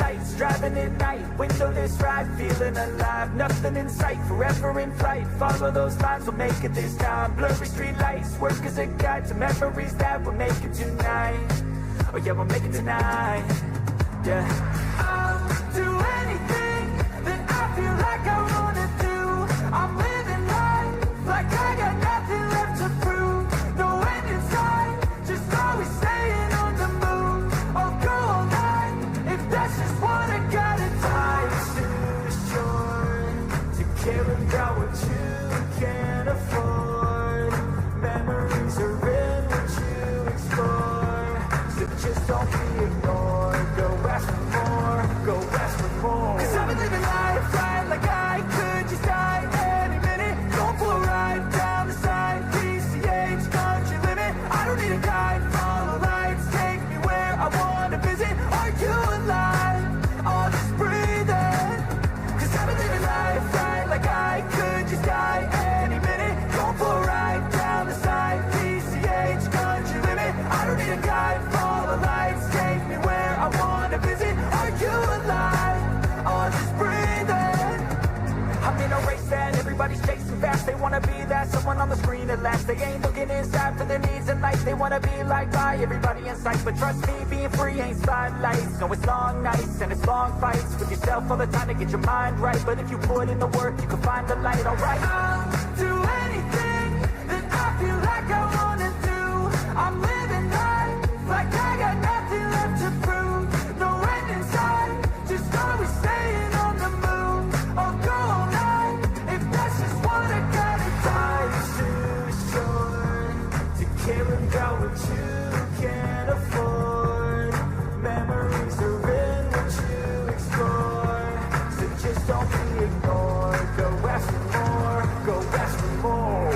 lights, driving at night, windowless ride, feeling alive. Nothing in sight, forever in flight. Follow those lines, we'll make it this time. Blurry street lights, work as a guide to memories that we'll make it tonight. Oh yeah, we'll make it tonight. Yeah. I'll do anything that I feel like I wanna do. I'm living life like I got nothing left to prove. No end in sight, just always staying on the move. I'll go all night if that's just what I gotta tie to the shore. To care about what you can't afford. Memories are in what you explore. So just don't be ignored. Go ask for more, go ask for more. Cause I've been living life right like I could just die any minute. Going for a ride down the side, PCH, country limit. I don't need a guide, follow lights, take me where I wanna visit. Are you alive? I'll just breathe in. Cause I've been living life right like I could just die any minute. Going for a ride down the side, PCH, country limit. I don't need a guide, follow lights, take me where I wanna visit. Are you alive? I'll just breathe in. I'm in a race that everybody's chasing fast. They wanna be that someone on the screen at last. They ain't looking inside for their needs in life. They wanna be liked by everybody in sight. But trust me, being free ain't spotlights. No, it's long nights and it's long fights with yourself all the time to get your mind right. But if you put in the work, you can find the light. Alright, I'll do anything that I feel like I wanna do. I'm living life like I got nothing left to prove. No end in sight, just always staying on the move. I'll go all night if that's just what I gotta tie to the shore. To care about what you can't afford. Memories are in what you explore. So just don't be ignored. Go ask for more, go ask for more.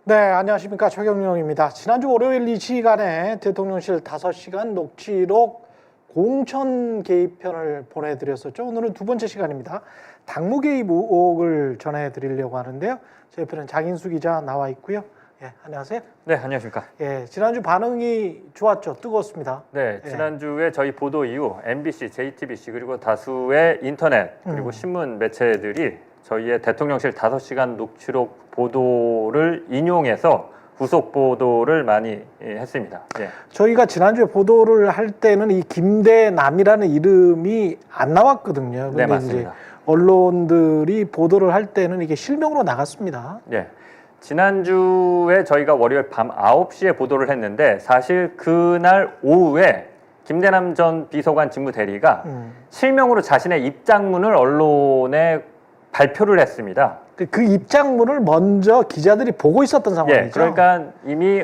네, 안녕하십니까. 최경영입니다. 지난주 월요일 이 시간에 대통령실 5시간 녹취록 공천 개입편을 보내드렸었죠. 오늘은 두 번째 시간입니다. 당무 개입 의혹을 전해드리려고 하는데요. 제 옆에는 장인수 기자 나와 있고요. 예, 안녕하세요. 네, 안녕하십니까. 예, 지난주 반응이 좋았죠. 뜨거웠습니다. 네, 예. 지난주에 저희 보도 이후 MBC, JTBC 그리고 다수의 인터넷 그리고 신문 매체들이 저희의 대통령실 5시간 녹취록 보도를 인용해서 후속 보도를 많이 했습니다. 예. 저희가 지난주에 보도를 할 때는 이 김대남이라는 이름이 안 나왔거든요. 근데 네, 맞습니다. 이제 언론들이 보도를 할 때는 이게 실명으로 나갔습니다. 예. 지난주에 저희가 월요일 밤 9시에 보도를 했는데 사실 그날 오후에 김대남 전 비서관 직무대리가 실명으로 자신의 입장문을 언론에 발표를 했습니다. 그 입장문을 먼저 기자들이 보고 있었던 상황이죠. 예, 그러니까 이미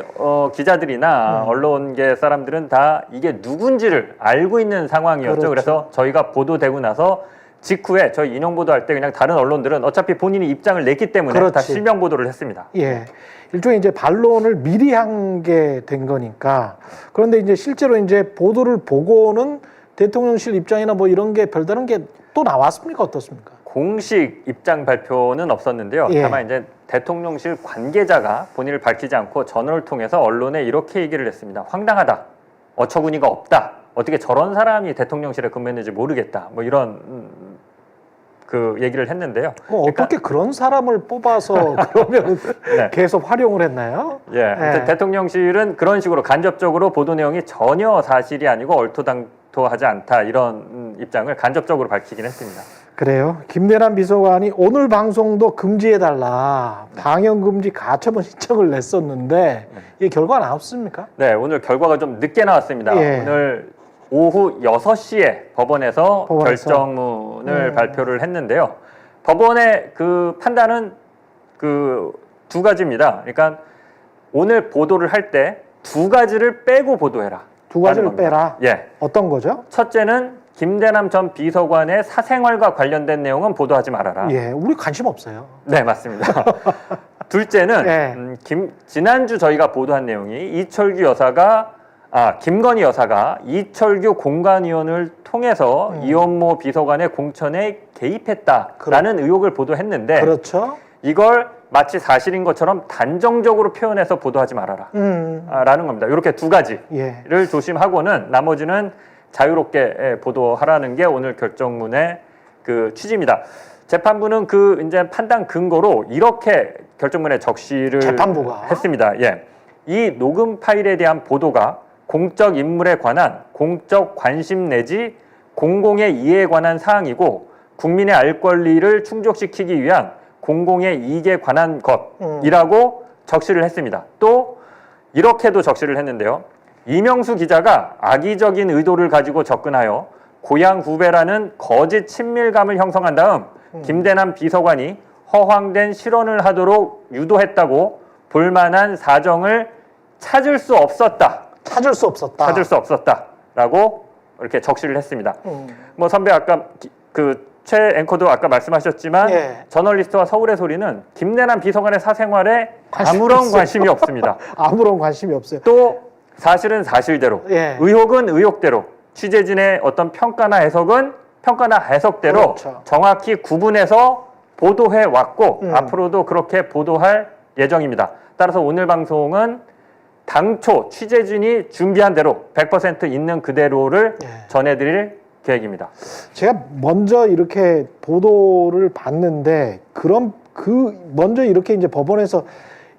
기자들이나 언론계 사람들은 다 이게 누군지를 알고 있는 상황이었죠. 그렇죠. 그래서 저희가 보도되고 나서 직후에 저희 인용 보도할 때 그냥 다른 언론들은 어차피 본인이 입장을 냈기 때문에 그렇지. 다 실명 보도를 했습니다. 예, 일종의 이제 반론을 미리 한 게 된 거니까. 그런데 이제 실제로 이제 보도를 보고는 대통령실 입장이나 뭐 이런 게 별다른 게 또 나왔습니까? 어떻습니까? 공식 입장 발표는 없었는데요. 예. 다만 이제 대통령실 관계자가 본인을 밝히지 않고 전화를 통해서 언론에 이렇게 얘기를 했습니다. 황당하다. 어처구니가 없다. 어떻게 저런 사람이 대통령실에 근무했는지 모르겠다. 뭐 이런 그 얘기를 했는데요. 어떻게 그런 사람을 뽑아서 그러면 네. 계속 활용을 했나요? 예, 예. 대통령실은 그런 식으로 간접적으로 보도 내용이 전혀 사실이 아니고 얼토당토하지 않다 이런 입장을 간접적으로 밝히긴 했습니다. 그래요. 김대남 비서관이 오늘 방송도 금지해달라. 방영금지 가처분 신청을 냈었는데 이게 결과가 나왔습니까? 네, 오늘 결과가 좀 늦게 나왔습니다. 예. 오늘 오후 6시에 법원에서 결정문을 발표를 했는데요. 법원의 그 판단은 그 두 가지입니다. 그러니까 오늘 보도를 할 때 두 가지를 빼고 보도해라. 두 가지를 빼라. 예. 어떤 거죠? 첫째는 김대남 전 비서관의 사생활과 관련된 내용은 보도하지 말아라. 예, 우리 관심 없어요. 네, 맞습니다. 둘째는 예. 지난주 저희가 보도한 내용이 김건희 여사가 이철규 공관위원을 통해서 이원모 비서관의 공천에 개입했다라는 의혹을 보도했는데 그렇죠. 이걸 마치 사실인 것처럼 단정적으로 표현해서 보도하지 말아라 라는 겁니다. 이렇게 두 가지를 예. 조심하고는 나머지는 자유롭게 보도하라는 게 오늘 결정문의 그 취지입니다. 재판부는 그 이제 판단 근거로 이렇게 결정문에 적시를 재판부가? 했습니다. 예. 이 녹음 파일에 대한 보도가 공적 인물에 관한 공적 관심 내지 공공의 이해에 관한 사항이고 국민의 알 권리를 충족시키기 위한 공공의 이익에 관한 것이라고 적시를 했습니다. 또 이렇게도 적시를 했는데요. 이명수 기자가 악의적인 의도를 가지고 접근하여 고향 후배라는 거짓 친밀감을 형성한 다음 김대남 비서관이 허황된 실언을 하도록 유도했다고 볼만한 사정을 찾을 수 없었다. 찾을 수 없었다. 찾을 수 없었다라고 이렇게 적시를 했습니다. 뭐 선배 아까 최 앵커도 아까 말씀하셨지만 예. 저널리스트와 서울의 소리는 김대남 비서관의 사생활에 아무런 관심이 없습니다. 아무런 관심이 없어요. 또 사실은 사실대로, 예. 의혹은 의혹대로, 취재진의 어떤 평가나 해석대로 그렇죠. 정확히 구분해서 보도해 왔고 앞으로도 그렇게 보도할 예정입니다. 따라서 오늘 방송은 당초 취재진이 준비한 대로 100% 있는 그대로를 예. 전해드릴 계획입니다. 제가 먼저 이렇게 보도를 봤는데 먼저 이렇게 이제 법원에서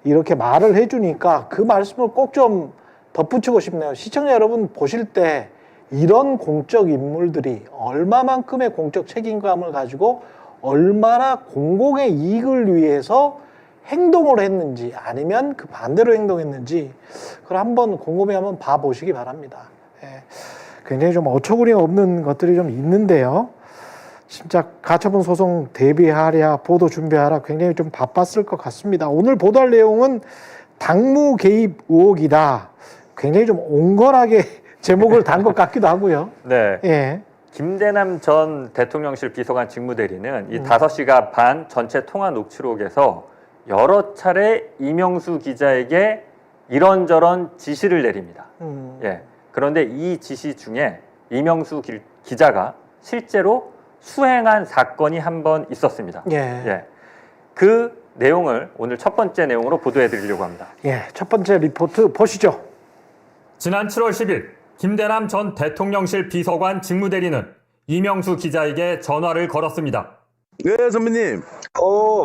이렇게 말을 해주니까 그 말씀을 꼭 좀 덧붙이고 싶네요. 시청자 여러분 보실 때 이런 공적 인물들이 얼마만큼의 공적 책임감을 가지고 얼마나 공공의 이익을 위해서 행동을 했는지 아니면 그 반대로 행동했는지 그걸 한번 곰곰이 한번 봐보시기 바랍니다. 예. 굉장히 좀 어처구니 없는 것들이 좀 있는데요. 진짜 가처분 소송 대비하랴, 보도 준비하라 굉장히 좀 바빴을 것 같습니다. 오늘 보도할 내용은 당무 개입 의혹이다. 굉장히 좀 온건하게 제목을 단 것 같기도 하고요. 네. 예. 김대남 전 대통령실 비서관 직무대리는 이 5시간 반 전체 통화 녹취록에서 여러 차례 이명수 기자에게 이런저런 지시를 내립니다. 예. 그런데 이 지시 중에 이명수 기자가 실제로 수행한 사건이 한 번 있었습니다. 예. 예. 그 내용을 오늘 첫 번째 내용으로 보도해 드리려고 합니다. 예. 첫 번째 리포트 보시죠. 지난 7월 10일 김대남 전 대통령실 비서관 직무대리는 이명수 기자에게 전화를 걸었습니다. 네, 선배님.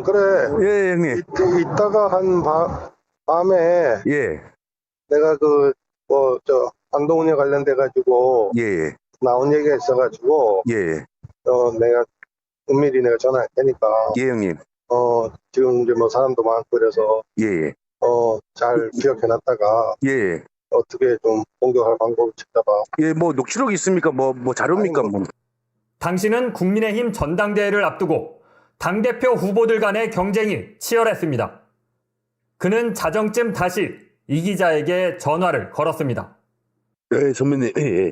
그래. 예, 형님. 이따가 밤에 예, 내가 안동훈에 관련돼가지고 예, 나온 얘기가 있어가지고 예, 내가 은밀히 내가 전화할 테니까 예, 형님. 지금 이제 뭐 사람도 많고 그래서 예, 잘 기억해놨다가 예, 어떻게 좀 공격할 방법을 찾아봐. 예, 뭐 녹취록 있습니까? 뭐 자료입니까? 뭐. 당신은 국민의힘 전당대회를 앞두고 당대표 후보들 간의 경쟁이 치열했습니다. 그는 자정쯤 다시 이 기자에게 전화를 걸었습니다. 예, 선배님. 예,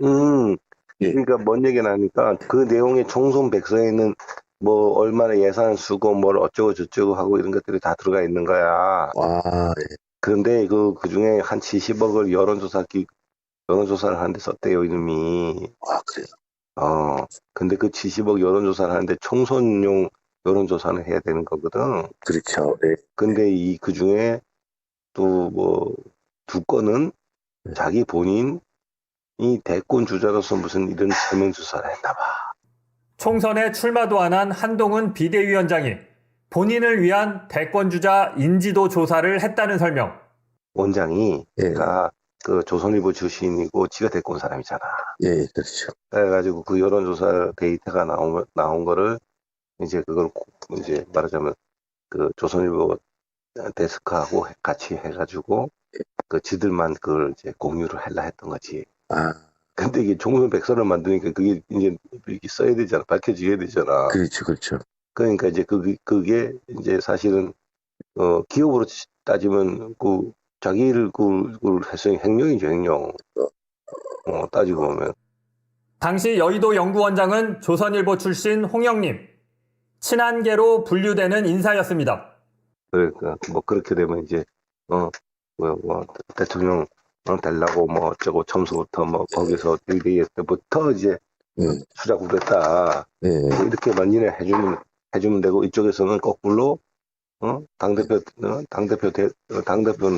예. 그러니까 뭔 얘기는 하니까 그 내용의 총선백서에는 뭐 얼마나 예산 쓰고 뭘 어쩌고 저쩌고 하고 이런 것들이 다 들어가 있는 거야. 예. 그런데 그 중에 한 70억을 여론조사를 하는데 썼대요, 이놈이. 그래요. 근데 그 70억 여론조사를 하는데 총선용 여론조사는 해야 되는 거거든. 그렇죠. 예. 근데 그 중에 또 뭐 두 건은 자기 본인이 대권 주자로서 무슨 이런 세명조사를 했나 봐. 총선에 출마도 안 한 한동훈 비대위원장이 본인을 위한 대권주자 인지도 조사를 했다는 설명. 원장이 예. 그 조선일보 출신이고 지가 대권 사람이잖아. 예, 그렇죠. 그래가지고 그 여론조사 데이터가 나온 거를 이제 그걸 이제 말하자면 그 조선일보 데스크하고 같이 해가지고 그 지들만 그걸 이제 공유를 하려 했던 거지. 근데 이게 총선 백서를 만드니까 그게 이제 이렇게 써야 되잖아. 밝혀져야 되잖아. 그렇죠. 그러니까 이제 그게 이제 사실은 기업으로 따지면 자기를 했으니 횡령이죠, 횡령. 따지고 보면. 당시 여의도 연구원장은 조선일보 출신 홍영님, 친한계로 분류되는 인사였습니다. 그러니까 뭐 그렇게 되면 이제 대통령 되려고 뭐 어쩌고 처음부터 뭐 거기서 일대일 때부터 이제 수작을 했다. 예. 이렇게 만연해 해주면 되고 이쪽에서는 거꾸로 당대표는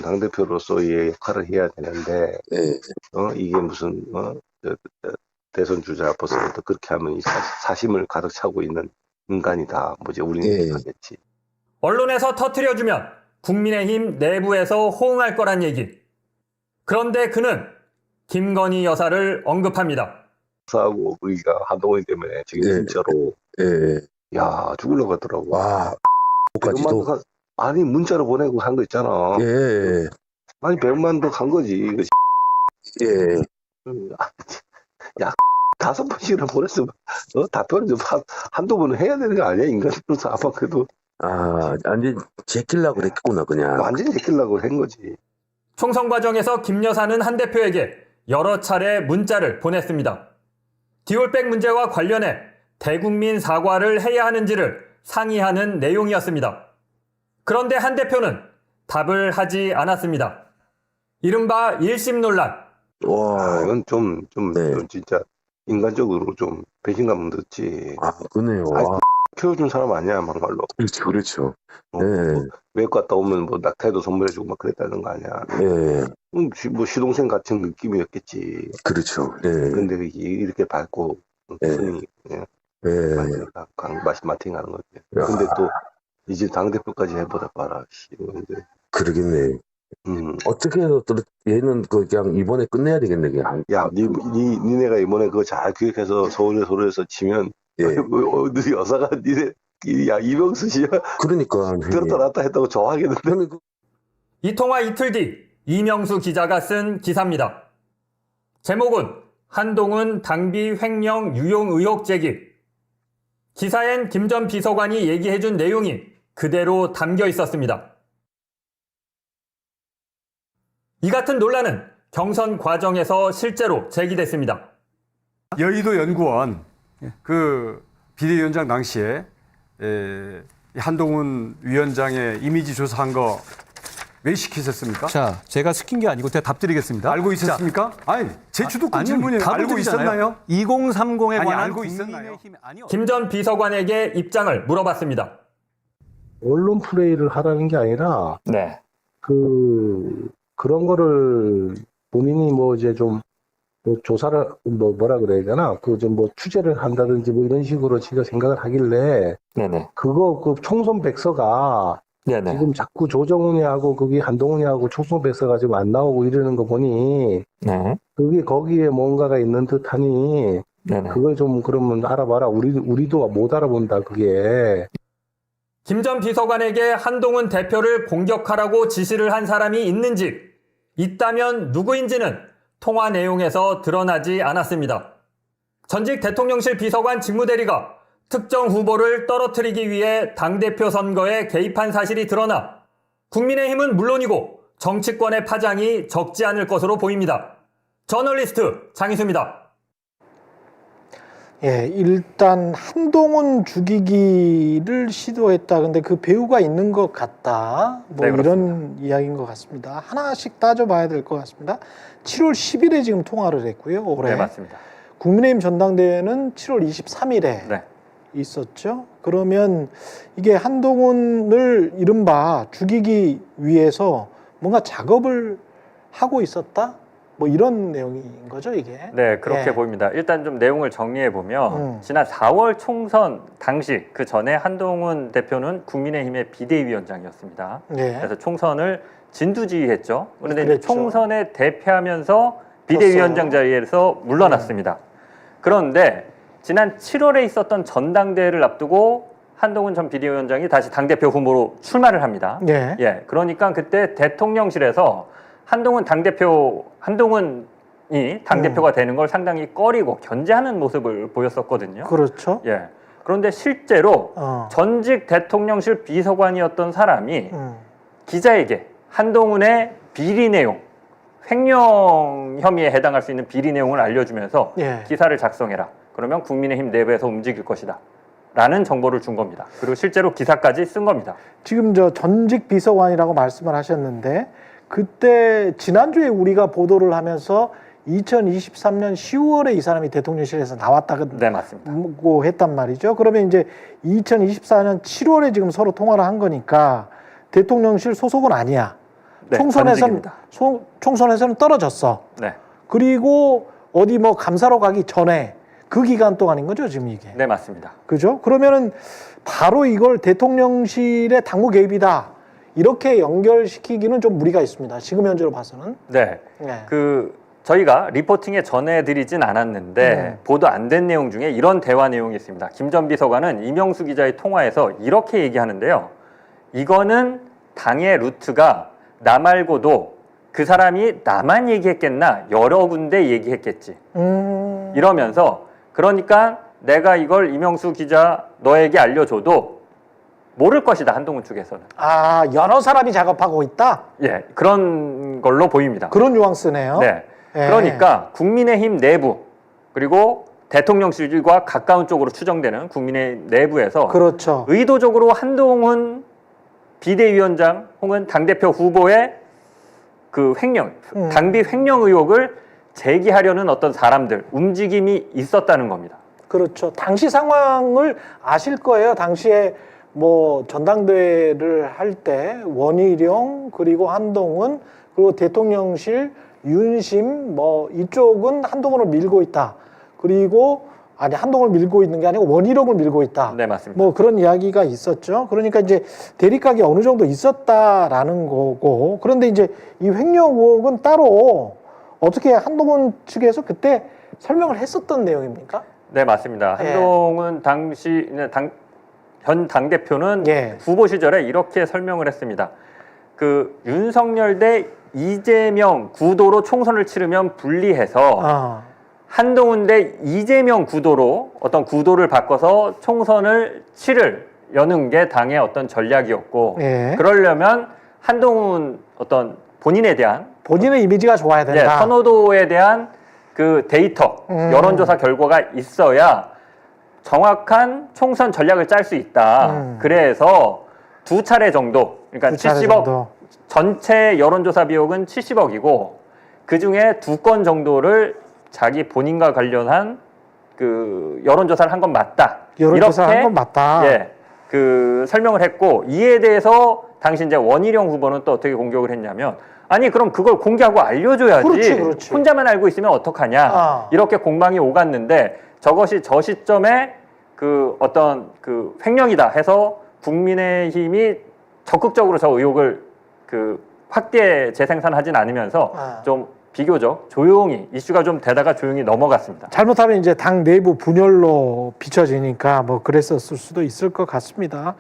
당대표로서의 역할을 해야 되는데, 예, 이게 무슨, 대선 주자 벌써부터 그렇게 하면 이 사심을 가득 차고 있는 인간이다. 뭐지, 우리는 예. 하겠지. 언론에서 터트려주면 국민의힘 내부에서 호응할 거란 얘기. 그런데 그는 김건희 여사를 언급합니다. 하고 우리가 한동훈 때문에 지금 예. 진짜로, 예. 야, 죽으려고 하더라고. 와, 까지도. 아니, 문자로 보내고 한 거 있잖아. 예, 아니, 100만 더 간 거지. 이거 예. 야, 5번씩이나 보냈으면, 답변을 좀 한두 번은 해야 되는 거 아니야? 인간으로서 아마 그래도 아, 완전 제끼려고 그랬구나, 그냥. 완전히 제끼려고 한 거지. 총선 과정에서 김 여사는 한 대표에게 여러 차례 문자를 보냈습니다. 디올백 문제와 관련해 대국민 사과를 해야 하는지를 상의하는 내용이었습니다. 그런데 한 대표는 답을 하지 않았습니다. 이른바 일심 논란. 와, 이건 좀 네. 진짜 인간적으로 좀 배신감 듣지. 아, 그네요. 아이, 와, 키워준 사람 아니야, 막말로. 그렇죠, 그렇죠. 어, 네. 외국 갔다 오면 뭐 낙타에도 선물해주고 막 그랬다는 거 아니야. 예, 뭐 시동생 같은 느낌이었겠지. 그렇죠. 예, 근데 이렇게 밝고 순이 예. 마팅하는 거지. 야. 근데 또 이제 당 대표까지 해보다 봐라. 근데 그러겠네. 어떻게 해서 또 얘는 그냥 이번에 끝내야 되겠네, 그냥. 야, 니네가 이번에 그거 잘 기획해서 서울에서 치면 예. 너희 여사가 야 이병수 씨야 그러니까. 들었다 놨다 했다고 좋아하겠는데. 형님, 이 통화 이틀 뒤 이명수 기자가 쓴 기사입니다. 제목은 한동훈 당비 횡령 유용 의혹 제기. 기사엔 김 전 비서관이 얘기해준 내용이 그대로 담겨 있었습니다. 이 같은 논란은 경선 과정에서 실제로 제기됐습니다. 여의도 연구원 그 비대위원장 당시에 한동훈 위원장의 이미지 조사한 거 왜 시키셨습니까? 자, 제가 시킨 게 아니고 제가 답드리겠습니다. 알고 있었습니까? 아니, 제 주도권 아니요, 질문이 답을 알고 드리잖아요. 있었나요? 2030에 아니, 관한 알고 있었나요? 국민의힘 아니요. 김 전 비서관에게 입장을 물어봤습니다. 언론 플레이를 하라는 게 아니라 네. 그런 거를 본인이 뭐 이제 좀 조사를 뭐라 그래야 되나 그 좀 뭐 취재를 한다든지 뭐 이런 식으로 지가 생각을 하길래 네네. 그 총선 백서가 네네. 지금 자꾸 조정훈이하고 거기 한동훈이하고 총선 백서가 지금 안 나오고 이러는 거 보니 네. 그게 거기에 뭔가가 있는 듯하니 네네. 그걸 좀 그러면 알아봐라. 우리도 못 알아본다 그게. 김 전 비서관에게 한동훈 대표를 공격하라고 지시를 한 사람이 있는지, 있다면 누구인지는 통화 내용에서 드러나지 않았습니다. 전직 대통령실 비서관 직무대리가 특정 후보를 떨어뜨리기 위해 당대표 선거에 개입한 사실이 드러나 국민의힘은 물론이고 정치권의 파장이 적지 않을 것으로 보입니다. 저널리스트 장희수입니다. 예, 일단 한동훈 죽이기를 시도했다. 근데 그 배우가 있는 것 같다. 뭐 네, 이런 이야기인 것 같습니다. 하나씩 따져봐야 될 것 같습니다. 7월 10일에 지금 통화를 했고요. 올해. 네, 맞습니다. 국민의힘 전당대회는 7월 23일에 네. 있었죠. 그러면 이게 한동훈을 이른바 죽이기 위해서 뭔가 작업을 하고 있었다? 뭐 이런 내용인 거죠, 이게. 네, 그렇게 예. 보입니다. 일단 좀 내용을 정리해 보면 지난 4월 총선 당시 그 전에 한동훈 대표는 국민의힘의 비대위원장이었습니다. 예. 그래서 총선을 진두지휘했죠. 그런데 이제 그랬죠. 총선에 대표하면서 비대위원장 자리에서 물러났습니다. 그런데 지난 7월에 있었던 전당대회를 앞두고 한동훈 전 비대위원장이 다시 당대표 후보로 출마를 합니다. 예. 예, 그러니까 그때 대통령실에서 한동훈이 당대표가 되는 걸 상당히 꺼리고 견제하는 모습을 보였었거든요. 그렇죠. 예. 그런데 실제로 전직 대통령실 비서관이었던 사람이 기자에게 한동훈의 비리 내용, 횡령 혐의에 해당할 수 있는 비리 내용을 알려주면서 예. 기사를 작성해라. 그러면 국민의힘 내부에서 움직일 것이다. 라는 정보를 준 겁니다. 그리고 실제로 기사까지 쓴 겁니다. 지금 저 전직 비서관이라고 말씀을 하셨는데 그때 지난주에 우리가 보도를 하면서 2023년 10월에 이 사람이 대통령실에서 나왔다고 네, 맞습니다. 했단 말이죠. 그러면 이제 2024년 7월에 지금 서로 통화를 한 거니까 대통령실 소속은 아니야. 네, 총선에서는 전직입니다. 총선에서는 떨어졌어. 네. 그리고 어디 뭐 감사로 가기 전에 그 기간 동안인 거죠, 지금 이게. 네, 맞습니다. 그죠? 그러면은 바로 이걸 대통령실의 당무 개입이다. 이렇게 연결시키기는 좀 무리가 있습니다. 지금 현재로 봐서는. 네. 네. 저희가 리포팅에 전해드리진 않았는데 보도 안 된 내용 중에 이런 대화 내용이 있습니다. 김 전 비서관은 이명수 기자의 통화에서 이렇게 얘기하는데요. 이거는 당의 루트가 나 말고도 그 사람이 나만 얘기했겠나 여러 군데 얘기했겠지. 이러면서 그러니까 내가 이걸 이명수 기자 너에게 알려줘도 모를 것이다, 한동훈 측에서는. 아, 여러 사람이 작업하고 있다? 예, 그런 걸로 보입니다. 그런 뉘앙스네요. 네. 예. 그러니까 국민의힘 내부 그리고 대통령실과 가까운 쪽으로 추정되는 국민의힘 내부에서 그렇죠. 의도적으로 한동훈 비대위원장 혹은 당대표 후보의 그 횡령, 당비 횡령 의혹을 제기하려는 어떤 사람들, 움직임이 있었다는 겁니다. 그렇죠. 당시 상황을 아실 거예요. 당시에 뭐 전당대회를 할 때 원희룡 그리고 한동훈 그리고 대통령실 윤심 뭐 이쪽은 한동훈을 밀고 있다. 그리고 아니 한동훈을 밀고 있는 게 아니고 원희룡을 밀고 있다. 네, 맞습니다. 뭐 그런 이야기가 있었죠. 그러니까 이제 대립각이 어느 정도 있었다라는 거고. 그런데 이제 이 횡령 의혹은 따로 어떻게 한동훈 측에서 그때 설명을 했었던 내용입니까? 네, 맞습니다. 예. 한동훈 당시 현 당대표는 예. 후보 시절에 이렇게 설명을 했습니다. 그 윤석열 대 이재명 구도로 총선을 치르면 불리해서 아. 한동훈 대 이재명 구도로 어떤 구도를 바꿔서 총선을 여는 게 당의 어떤 전략이었고 예. 그러려면 한동훈 어떤 본인에 대한 본인의 이미지가 좋아야 된다. 선호도에 대한 그 데이터, 여론조사 결과가 있어야 정확한 총선 전략을 짤 수 있다. 그래서 두 차례 정도, 그러니까 두 차례 70억 정도. 전체 여론조사 비용은 70억이고 그 중에 2건 정도를 자기 본인과 관련한 그 여론조사를 한 건 맞다. 여론조사를 한 건 맞다. 예, 그 설명을 했고 이에 대해서 당시 이제 원희룡 후보는 또 어떻게 공격을 했냐면 아니 그럼 그걸 공개하고 알려줘야지. 그렇지. 혼자만 알고 있으면 어떡하냐. 아. 이렇게 공방이 오갔는데 저것이 저 시점에 그 어떤 그 횡령이다 해서 국민의힘이 적극적으로 저 의혹을 그 확대 재생산하진 않으면서 아. 좀 비교적 조용히 이슈가 좀 되다가 조용히 넘어갔습니다. 잘못하면 이제 당 내부 분열로 비춰지니까 뭐 그랬었을 수도 있을 것 같습니다.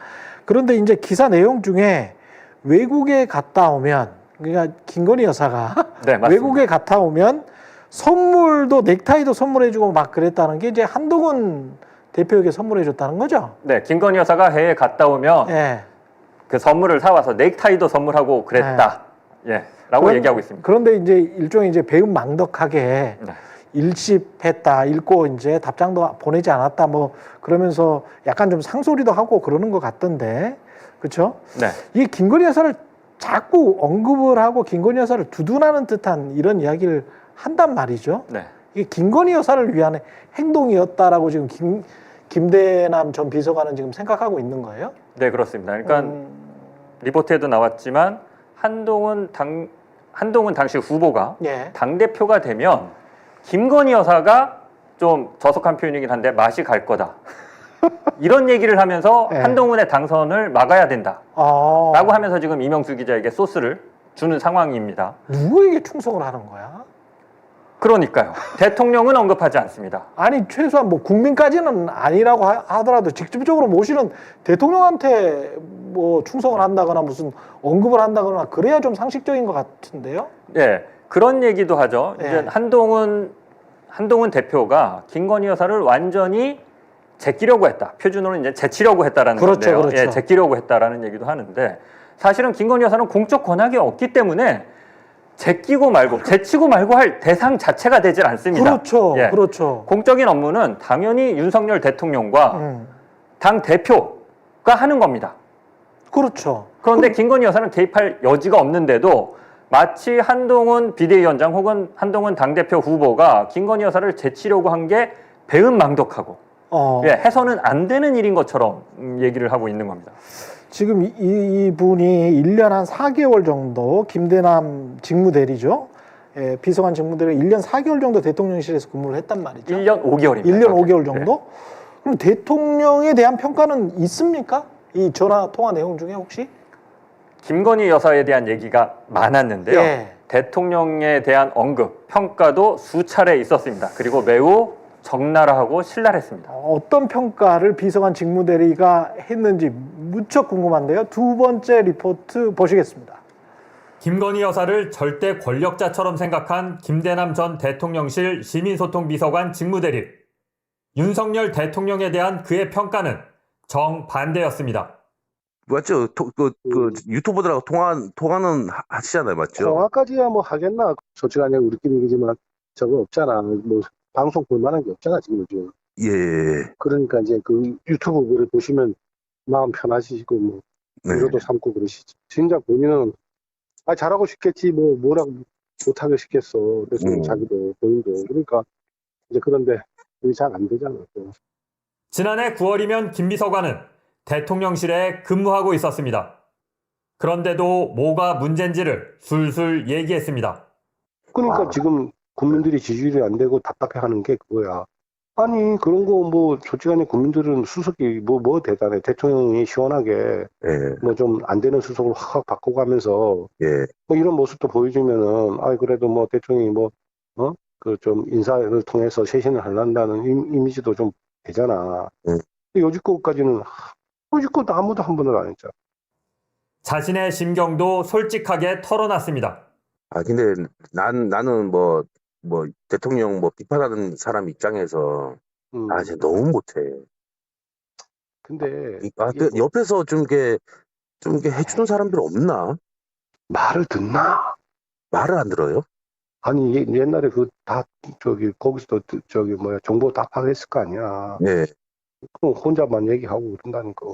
그런데 이제 기사 내용 중에 외국에 갔다 오면 그러니까 김건희 여사가 네, 맞습니다. 외국에 갔다 오면 선물도 넥타이도 선물해주고 막 그랬다는 게 이제 한동훈 대표에게 선물해줬다는 거죠. 네, 김건희 여사가 해외에 갔다 오면 예. 그 선물을 사와서 넥타이도 선물하고 그랬다. 예, 라고 얘기하고 있습니다. 그런데 이제 일종의 이제 배은망덕하게 네. 일십했다, 읽고 이제 답장도 보내지 않았다, 뭐 그러면서 약간 좀 상소리도 하고 그러는 것 같던데, 그렇죠? 네. 이 김건희 여사를 자꾸 언급을 하고 김건희 여사를 두둔하는 듯한 이런 이야기를 한단 말이죠. 네. 이게 김건희 여사를 위한 행동이었다라고 지금 김대남 전 비서관은 지금 생각하고 있는 거예요? 네, 그렇습니다. 그러니까 리포트에도 나왔지만 한동훈 당시 후보가 예. 당대표가 되면 김건희 여사가 좀 저속한 표현이긴 한데 맛이 갈 거다. 이런 얘기를 하면서 네. 한동훈의 당선을 막아야 된다. 아, 라고 하면서 지금 이명수 기자에게 소스를 주는 상황입니다. 누구에게 충성을 하는 거야? 그러니까요. 대통령은 언급하지 않습니다. 아니 최소한 뭐 국민까지는 아니라고 하더라도 직접적으로 모시는 대통령한테 뭐 충성을 한다거나 무슨 언급을 한다거나 그래야 좀 상식적인 것 같은데요. 예, 그런 얘기도 하죠. 예. 이제 한동훈 대표가 김건희 여사를 완전히 제끼려고 했다. 표준어는 이제 제치려고 했다라는 그렇죠, 건데요. 그렇죠. 예, 제끼려고 했다라는 얘기도 하는데 사실은 김건희 여사는 공적 권한이 없기 때문에 제끼고 말고 제치고 말고 할 대상 자체가 되질 않습니다. 그렇죠, 예. 그렇죠. 공적인 업무는 당연히 윤석열 대통령과 당 대표가 하는 겁니다. 그렇죠. 그런데 김건희 여사는 개입할 여지가 없는데도 마치 한동훈 비대위원장 혹은 한동훈 당대표 후보가 김건희 여사를 제치려고 한 게 배은망덕하고 예, 해서는 안 되는 일인 것처럼 얘기를 하고 있는 겁니다. 지금 이분이 1년 한 4개월 정도 김대남 직무대리죠. 예, 비서관 직무대리 1년 4개월 정도 대통령실에서 근무를 했단 말이죠. 1년 5개월입니다. 1년 5개월 정도? 그럼 대통령에 대한 평가는 있습니까? 이 전화 통화 내용 중에 혹시? 김건희 여사에 대한 얘기가 많았는데요. 예. 대통령에 대한 언급, 평가도 수차례 있었습니다. 그리고 매우 적나라하고 신랄했습니다. 어떤 평가를 비서관 직무대리가 했는지 무척 궁금한데요. 두 번째 리포트 보시겠습니다. 김건희 여사를 절대 권력자처럼 생각한 김대남 전 대통령실 시민소통비서관 직무대리. 윤석열 대통령에 대한 그의 평가는 정반대였습니다. 맞죠? 유튜버들하고 통화는 하시잖아요, 맞죠? 통화까지야 뭐 하겠나? 솔직히 그냥 우리끼리 얘기지만 저거 없잖아. 뭐 방송 볼 만한 게 없잖아 지금 요즘. 예. 그러니까 이제 그 유튜브를 보시면 마음 편하시고 뭐 네. 위로도 삼고 그러시지. 진짜 본인은 잘하고 싶겠지 뭐 뭐라고 못하게 싶겠어. 그래서 자기도 본인도 그러니까 이제 그런데 그게 잘 안 되잖아. 또. 지난해 9월이면 김 비서관은 대통령실에 근무하고 있었습니다. 그런데도 뭐가 문제인지를 술술 얘기했습니다. 그러니까 지금 국민들이 지지율이 안 되고 답답해하는 게 그거야. 아니 그런 거 뭐 솔직하게 국민들은 수석이 뭐 대단해. 대통령이 시원하게 예. 뭐 좀 안 되는 수석으로 확 바꿔가면서 예. 뭐 이런 모습도 보여주면은 그래도 뭐 대통령이 그 좀 인사를 통해서 쇄신을 하려는 이미지도 좀 되잖아. 여지껏까지는 아무도 한 번을 안 했잖아. 자신의 심경도 솔직하게 털어놨습니다. 근데 나는 뭐 대통령 비판하는 사람 입장에서 진짜 너무 못해. 근데 옆에서 좀 이렇게 해주는 사람들 없나? 말을 듣나? 말을 안 들어요? 아니 옛날에 거기서 정보 다 파악했을 거 아니야. 네. 그럼 혼자만 얘기하고 그런다니까.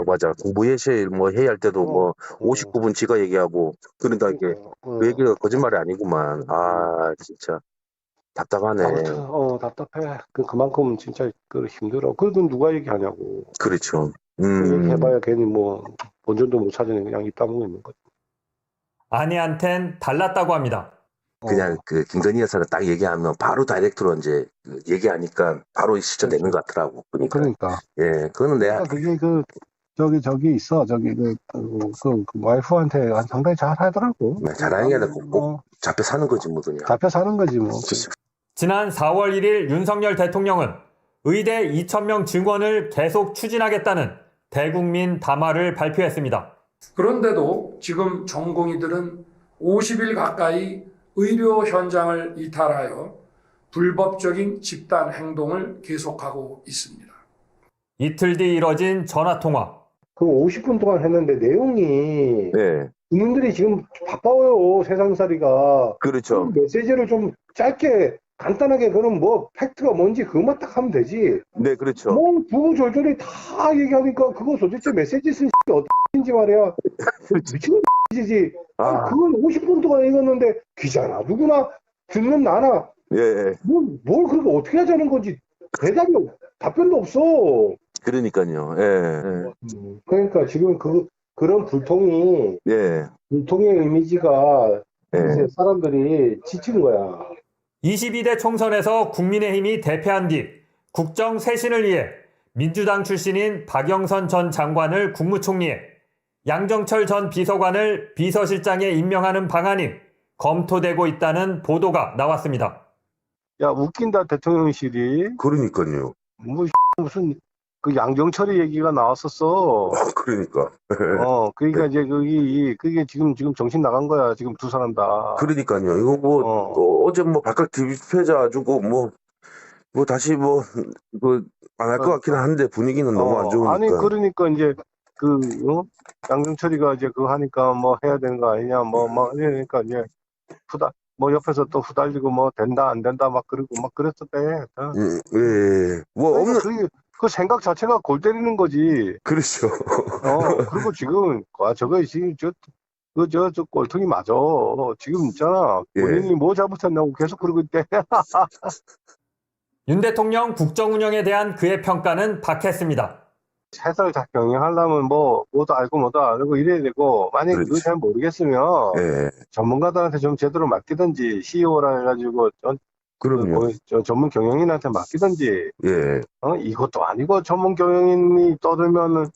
맞아. 공부 예실 회의할 때도 59분 지가 얘기하고 그러니까 이게 그 얘기가 거짓말이 아니구만. 진짜 답답하네. 아무튼 답답해. 그만큼 진짜 힘들어. 그건 누가 얘기하냐고. 그렇죠. 얘기해봐야 괜히 본전도 못 찾으니 그냥 입 다물고 있는 거지. 아내한텐 달랐다고 합니다. 그냥 김건희 여사가 딱 얘기하면 바로 다이렉트로 이제 얘기하니까 바로 실천되는 것 같더라고. 그러니까. 예, 그거는 내가 그게 저기 있어. 그 와이프한테 상당히 잘 하더라고. 잘하는 게 아니라 꼭 잡혀 사는 거지 뭐 그냥. 잡혀 사는 거지 뭐. 지난 4월 1일 윤석열 대통령은 의대 2,000명 증원을 계속 추진하겠다는 대국민 담화를 발표했습니다. 그런데도 지금 전공의들은 50일 가까이 의료 현장을 이탈하여 불법적인 집단 행동을 계속하고 있습니다. 이틀 뒤 이뤄진 전화통화. 그 50분 동안 했는데 내용이 네. 국민들이 지금 바빠요. 세상살이가. 그렇죠. 메시지를 좀 짧게 간단하게 그럼 팩트가 뭔지 그것만 딱 하면 되지. 네, 그렇죠. 구구절절히 다 얘기하니까 그거 도대체 메시지 쓴 어떻게인지 말이야. 미친 X지. 그건 50분 동안 읽었는데 기자나 누구나 듣는 나나 예. 뭘 그렇게 어떻게 하자는 건지 답변도 없어. 그러니까요. 예. 그러니까 지금 그런 불통의 이미지가 이제 사람들이 지친 거야. 22대 총선에서 국민의힘이 대패한 뒤 국정 쇄신을 위해 민주당 출신인 박영선 전 장관을 국무총리에 양정철 전 비서관을 비서실장에 임명하는 방안이 검토되고 있다는 보도가 나왔습니다. 야, 웃긴다, 대통령실이. 그러니까요. 무슨 그 양정철의 얘기가 나왔었어. 그러니까. 그러니까 이제 그게 지금 정신 나간 거야. 지금 두 사람 다. 그러니까요. 이거 어제 발칵 뒤집혀져가지고 다시 안 할 것 같기는 한데 분위기는 너무 안 좋으니까. 아니 그러니까 이제 양정철이가 이제 그거 하니까 해야 되는 거 아니냐 그러니까 이제 옆에서 또 후달리고 된다 안 된다 그러고 그랬었대. 예. 그 생각 자체가 골 때리는 거지. 그렇죠. 그리고 지금 저거 지금 저 꼴통이 맞아. 지금 있잖아. 예. 본인이 뭐 잘못했냐고 계속 그러고 있대. 윤 대통령 국정 운영에 대한 그의 평가는 박했습니다. 회사를 잘 경영하려면 뭐도 알고 뭐도 알고 이래야 되고, 만약에 그걸 그렇지. 잘 모르겠으면 예. 전문가들한테 좀 제대로 맡기든지, CEO라 해가지고 그럼요. 전문 경영인한테 맡기든지, 예. 이것도 아니고 전문 경영인이 떠들면은,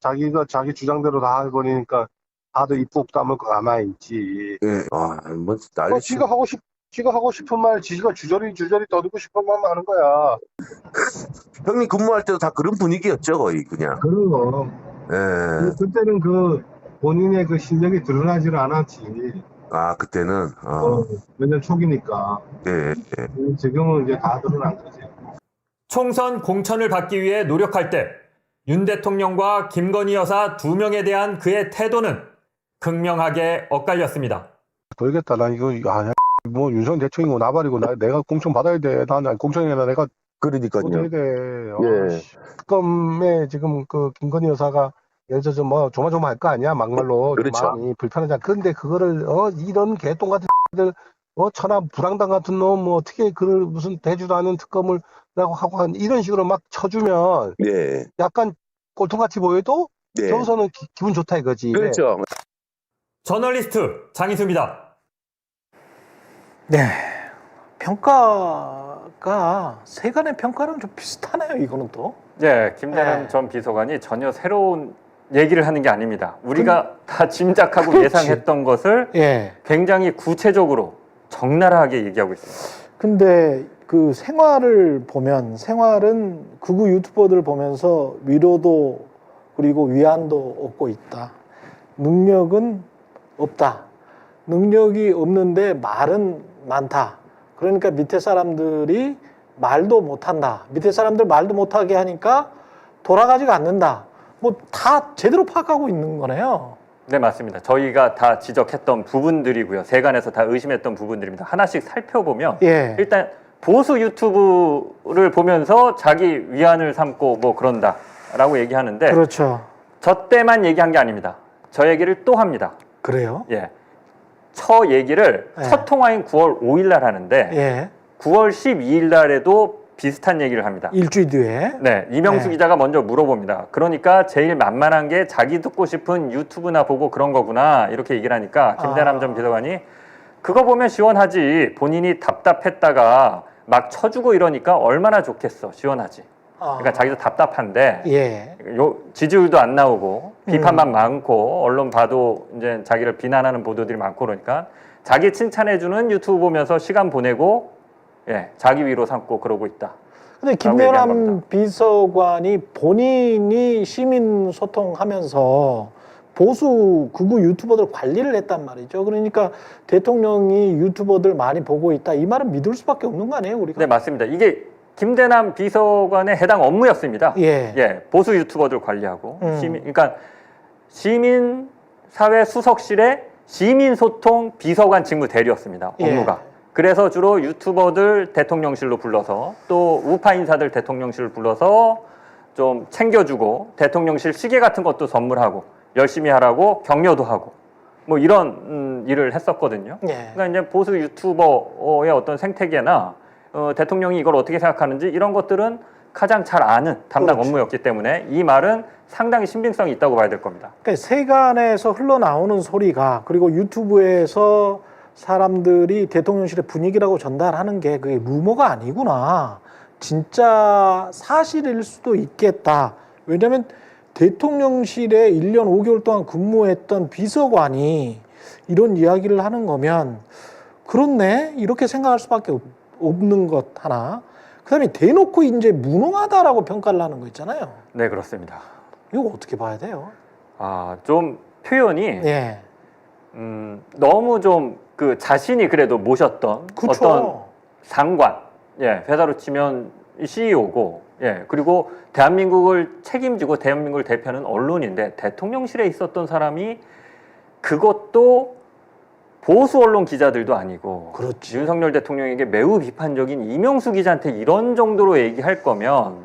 자기가 자기 주장대로 다 해버리니까 다들 입국 다물고 가만히 있지. 예. 아, 뭐 난리 지가 하고 싶은 말, 지가 주저리 떠들고 싶은 말만 하는 거야. 형님 근무할 때도 다 그런 분위기였죠, 거의 그냥. 그럼. 예. 그때는 본인의 실력이 드러나질 않았지. 아, 그때는. 몇 년 초기니까. 예. 지금은 이제 다 드러난 거지. 총선 공천을 받기 위해 노력할 때 윤 대통령과 김건희 여사 2명에 대한 그의 태도는 극명하게 엇갈렸습니다. 모르겠다. 나 이거, 뭐, 윤석열 대통령이고 나발이고, 내가 공천 받아야 돼. 난 공천이나 내가 그러니까요. 못해야 돼. 예. 특검에 지금 김건희 여사가 예를 들어서 뭐 조마조마할 거 아니야. 막말로. 그렇죠. 마음이 불편하잖아. 그런데 그거를, 이런 개똥 같은 들, 천하 불황당 같은 놈, 뭐, 어떻게 무슨 대주도 않은 특검을 라고 하고 이런 식으로 막 쳐주면 예. 약간 꼴통같이 보여도 예. 저기서는 기분 좋다 이거지. 그렇죠. 저널리스트 장희수입니다. 네. 평가가 세간의 평가랑 좀 비슷하네요. 이거는 또. 예, 김대남 네. 전 비서관이 전혀 새로운 얘기를 하는 게 아닙니다. 우리가 다 짐작하고 그렇지. 예상했던 것을 예. 굉장히 구체적으로 적나라하게 얘기하고 있습니다. 근데 그 생활을 보면 생활은 극우 유튜버들 보면서 위로도 그리고 위안도 얻고 있다. 능력은 없다. 능력이 없는데 말은 많다. 그러니까 밑에 사람들이 말도 못한다. 밑에 사람들 말도 못하게 하니까 돌아가지가 않는다. 뭐 다 제대로 파악하고 있는 거네요. 네, 맞습니다. 저희가 다 지적했던 부분들이고요. 세간에서 다 의심했던 부분들입니다. 하나씩 살펴보면 예. 일단 보수 유튜브를 보면서 자기 위안을 삼고 뭐 그런다라고 얘기하는데 그렇죠. 저 때만 얘기한 게 아닙니다. 저 얘기를 또 합니다. 그래요? 예. 첫 얘기를 예. 첫 통화인 9월 5일 날 하는데 예. 9월 12일 날에도 비슷한 얘기를 합니다. 일주일 뒤에. 네, 이명수 네. 기자가 먼저 물어봅니다. 그러니까 제일 만만한 게 자기 듣고 싶은 유튜브나 보고 그런 거구나 이렇게 얘기를 하니까 김대남 전 비서관이 그거 보면 시원하지. 본인이 답답했다가 막 쳐주고 이러니까 얼마나 좋겠어. 시원하지. 그러니까 자기도 답답한데 예. 지지율도 안 나오고 비판만 많고 언론 봐도 이제 자기를 비난하는 보도들이 많고 그러니까 자기 칭찬해주는 유튜브 보면서 시간 보내고 예, 자기 위로 삼고 그러고 있다. 근데 김대남 비서관이 본인이 시민 소통하면서 보수 극우 유튜버들 관리를 했단 말이죠. 그러니까 대통령이 유튜버들 많이 보고 있다. 이 말은 믿을 수밖에 없는 거 아니에요, 우리가? 네, 맞습니다. 이게 김대남 비서관의 해당 업무였습니다. 예. 예, 보수 유튜버들 관리하고 그러니까 시민사회 수석실의 시민소통 비서관 직무 대리였습니다. 업무가. 예. 그래서 주로 유튜버들 대통령실로 불러서 또 우파 인사들 대통령실을 불러서 좀 챙겨주고 대통령실 시계 같은 것도 선물하고 열심히 하라고 격려도 하고 뭐 이런 일을 했었거든요. 예. 그러니까 이제 보수 유튜버의 어떤 생태계나 대통령이 이걸 어떻게 생각하는지 이런 것들은 가장 잘 아는 담당 그렇죠. 업무였기 때문에 이 말은 상당히 신빙성이 있다고 봐야 될 겁니다. 그러니까 세간에서 흘러나오는 소리가 그리고 유튜브에서 사람들이 대통령실의 분위기라고 전달하는 게 그게 루머가 아니구나. 진짜 사실일 수도 있겠다. 왜냐하면 대통령실에 1년 5개월 동안 근무했던 비서관이 이런 이야기를 하는 거면 그렇네 이렇게 생각할 수밖에 없는 것 하나. 그다음에 대놓고 이제 무능하다라고 평가를 하는 거 있잖아요. 네, 그렇습니다. 이거 어떻게 봐야 돼요? 좀 표현이 예. 너무 좀 그 자신이 그래도 모셨던 그쵸. 어떤 상관, 예, 회사로 치면 CEO고, 예, 그리고 대한민국을 책임지고 대한민국을 대표하는 언론인데 대통령실에 있었던 사람이 그것도 보수 언론 기자들도 아니고 그렇지. 윤석열 대통령에게 매우 비판적인 이명수 기자한테 이런 정도로 얘기할 거면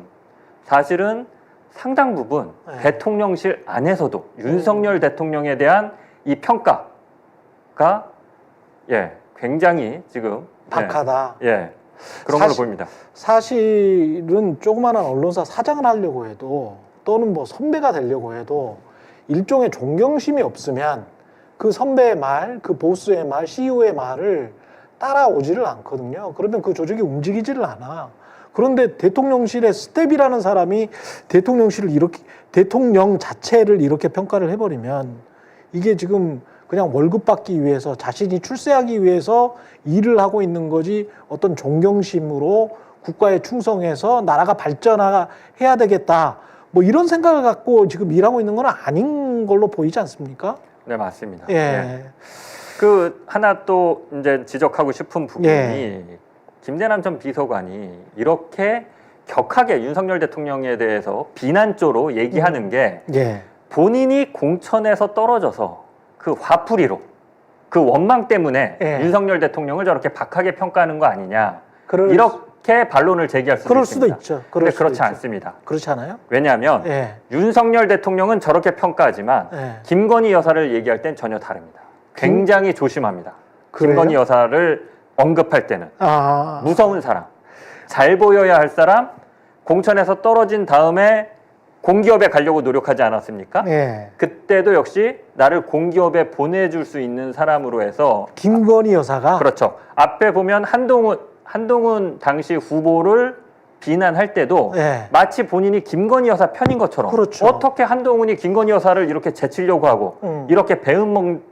사실은 상당 부분 네. 대통령실 안에서도 윤석열 대통령에 대한 이 평가가 굉장히 지금 박하다. 그런 걸로 보입니다. 사실은 조그마한 언론사 사장을 하려고 해도 또는 뭐 선배가 되려고 해도 일종의 존경심이 없으면 그 선배의 말, 그 보스의 말, CEO의 말을 따라오지를 않거든요. 그러면 그 조직이 움직이지를 않아. 그런데 대통령실의 스텝이라는 사람이 대통령실을 이렇게, 대통령 자체를 이렇게 평가를 해버리면 이게 지금 그냥 월급 받기 위해서 자신이 출세하기 위해서 일을 하고 있는 거지 어떤 존경심으로 국가에 충성해서 나라가 발전해야 되겠다. 뭐 이런 생각을 갖고 지금 일하고 있는 건 아닌 걸로 보이지 않습니까? 네, 맞습니다. 예. 그 하나 또 이제 지적하고 싶은 부분이 김대남 전 비서관이 이렇게 격하게 윤석열 대통령에 대해서 비난조로 얘기하는 게 본인이 공천에서 떨어져서 그 화풀이로 그 원망 때문에 윤석열 대통령을 저렇게 박하게 평가하는 거 아니냐 이렇게 반론을 제기할 수도 그럴 있습니다. 수도 있죠. 그런데 그렇지 않습니다. 그렇지 않아요? 왜냐하면 윤석열 대통령은 저렇게 평가하지만 김건희 여사를 얘기할 땐 전혀 다릅니다. 굉장히 조심합니다. 그래요? 김건희 여사를 언급할 때는 무서운 사람, 잘 보여야 할 사람, 공천에서 떨어진 다음에 공기업에 가려고 노력하지 않았습니까? 그때도 역시 나를 공기업에 보내줄 수 있는 사람으로 해서 김건희 여사가 그렇죠. 앞에 보면 한동훈 당시 후보를 비난할 때도 마치 본인이 김건희 여사 편인 것처럼 그렇죠. 어떻게 한동훈이 김건희 여사를 이렇게 제치려고 하고 이렇게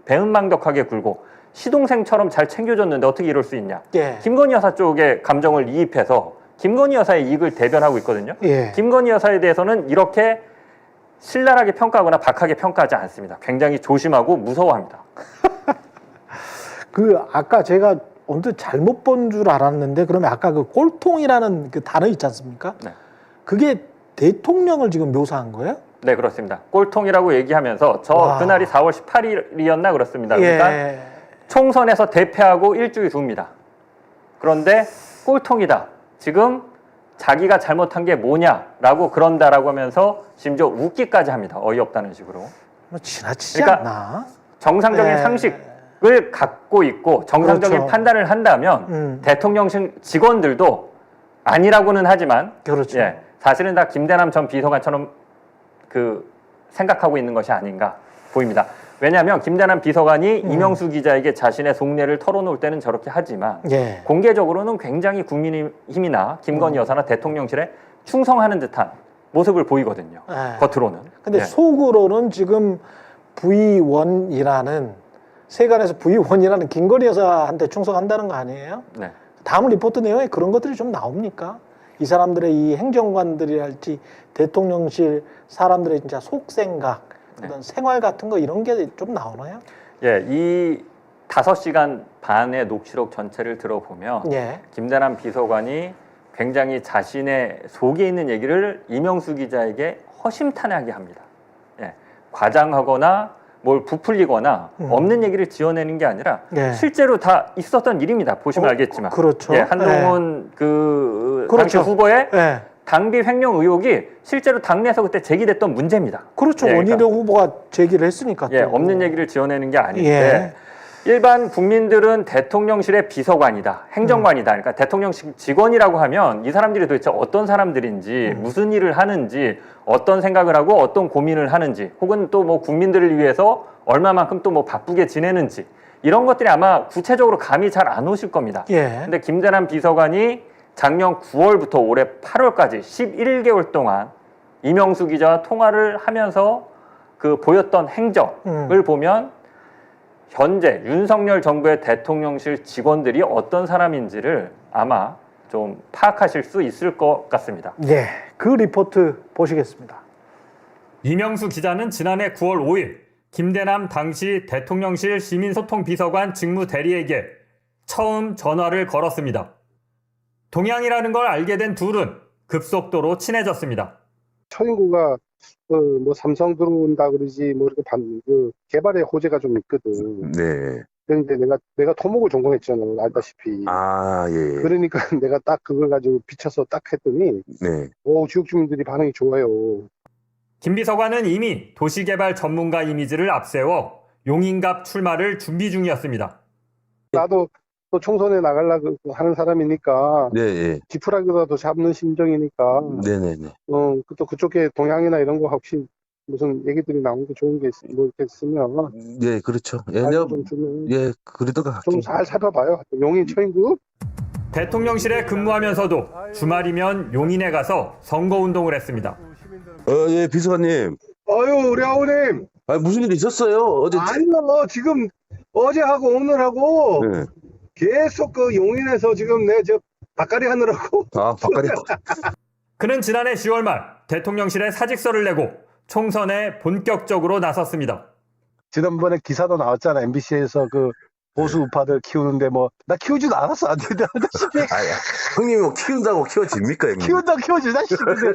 배은망덕하게 굴고 시동생처럼 잘 챙겨줬는데 어떻게 이럴 수 있냐. 김건희 여사 쪽에 감정을 이입해서 김건희 여사의 이익을 대변하고 있거든요. 김건희 여사에 대해서는 이렇게 신랄하게 평가하거나 박하게 평가하지 않습니다. 굉장히 조심하고 무서워합니다. 그 아까 제가 언뜻 잘못 본 줄 알았는데 그러면 아까 그 꼴통이라는 그 단어 있지 않습니까? 그게 대통령을 지금 묘사한 거예요? 네, 그렇습니다. 꼴통이라고 얘기하면서 그날이 4월 18일이었나 그렇습니다. 그러니까 총선에서 대패하고 일주일 후입니다. 그런데 꼴통이다. 지금 자기가 잘못한 게 뭐냐라고 그런다라고 하면서 심지어 웃기까지 합니다. 어이없다는 식으로. 뭐 지나치지 않나? 정상적인 상식을 갖고 있고 정상적인 판단을 한다면 대통령실 직원들도 아니라고는 하지만 사실은 다 김대남 전 비서관처럼 그 생각하고 있는 것이 아닌가 보입니다. 왜냐하면 김대남 비서관이 이명수 기자에게 자신의 속내를 털어놓을 때는 저렇게 하지만 공개적으로는 굉장히 국민의힘이나 김건희 여사나 대통령실에 충성하는 듯한 모습을 보이거든요. 겉으로는. 근데 속으로는 지금 V1이라는 세간에서 V1이라는 김건희 여사한테 충성한다는 거 아니에요? 다음 리포트 내용에 그런 것들이 좀 나옵니까? 이 사람들의 이 행정관들이랄지 대통령실 사람들의 진짜 속생각 어떤 생활 같은 거 이런 게 좀 나오나요? 이 5시간 반의 녹취록 전체를 들어보면 김대남 비서관이 굉장히 자신의 속에 있는 얘기를 이명수 기자에게 허심탄회하게 합니다. 과장하거나 뭘 부풀리거나 없는 얘기를 지어내는 게 아니라 실제로 다 있었던 일입니다. 보시면 알겠지만. 그렇죠. 한동훈 당시 후보의 당비 횡령 의혹이 실제로 당내에서 그때 제기됐던 문제입니다. 그렇죠. 원희룡 후보가 제기를 했으니까. 또. 없는 얘기를 지어내는 게 아닌데 일반 국민들은 대통령실의 비서관이다, 행정관이다. 그러니까 대통령실 직원이라고 하면 이 사람들이 도대체 어떤 사람들인지, 무슨 일을 하는지, 어떤 생각을 하고 어떤 고민을 하는지, 혹은 또 뭐 국민들을 위해서 얼마만큼 또 뭐 바쁘게 지내는지 이런 것들이 아마 구체적으로 감이 잘 안 오실 겁니다. 근데 김대남 비서관이 작년 9월부터 올해 8월까지 11개월 동안 이명수 기자와 통화를 하면서 그 보였던 행적을 보면 현재 윤석열 정부의 대통령실 직원들이 어떤 사람인지를 아마 좀 파악하실 수 있을 것 같습니다. 그 리포트 보시겠습니다. 이명수 기자는 지난해 9월 5일 김대남 당시 대통령실 시민소통비서관 직무대리에게 처음 전화를 걸었습니다. 동양이라는 걸 알게 된 둘은 급속도로 친해졌습니다. 처인구가 뭐 삼성 들어온다 그러지 뭐 이렇게 개발의 호재가 좀 있거든. 그런데 내가 토목을 전공했잖아, 알다시피. 그러니까 내가 딱 그걸 가지고 비춰서 딱 했더니 지역 주민들이 반응이 좋아요. 김 비서관은 이미 도시개발 전문가 이미지를 앞세워 용인갑 출마를 준비 중이었습니다. 나도 또 총선에 나가려고 하는 사람이니까 네, 예. 지푸라기라도 잡는 심정이니까 네네네. 또 그쪽에 동향이나 이런 거 혹시 무슨 얘기들이 나온 게 좋은 게 뭐 있으면 예, 그렇죠. 예, 알고 내가, 좀 주면 예, 그러다가 좀 잘 살펴봐요. 용인 초인구 대통령실에 근무하면서도 주말이면 용인에 가서 선거운동을 했습니다. 예, 비서관님. 아유 우리 아우님 무슨 일 있었어요? 어제. 아니요 지금 어제하고 오늘하고 네. 계속 그 용인에서 지금 내 저 닭가리 하느라고 바깥에. 그는 지난해 10월 말 대통령실에 사직서를 내고 총선에 본격적으로 나섰습니다. 지난번에 기사도 나왔잖아. MBC에서 그 보수 우파들 키우는데 뭐 나 키우지도 않았어. 안 되는데 형님이 뭐 키운다고 키워집니까, 형님? 키우지다 싶은데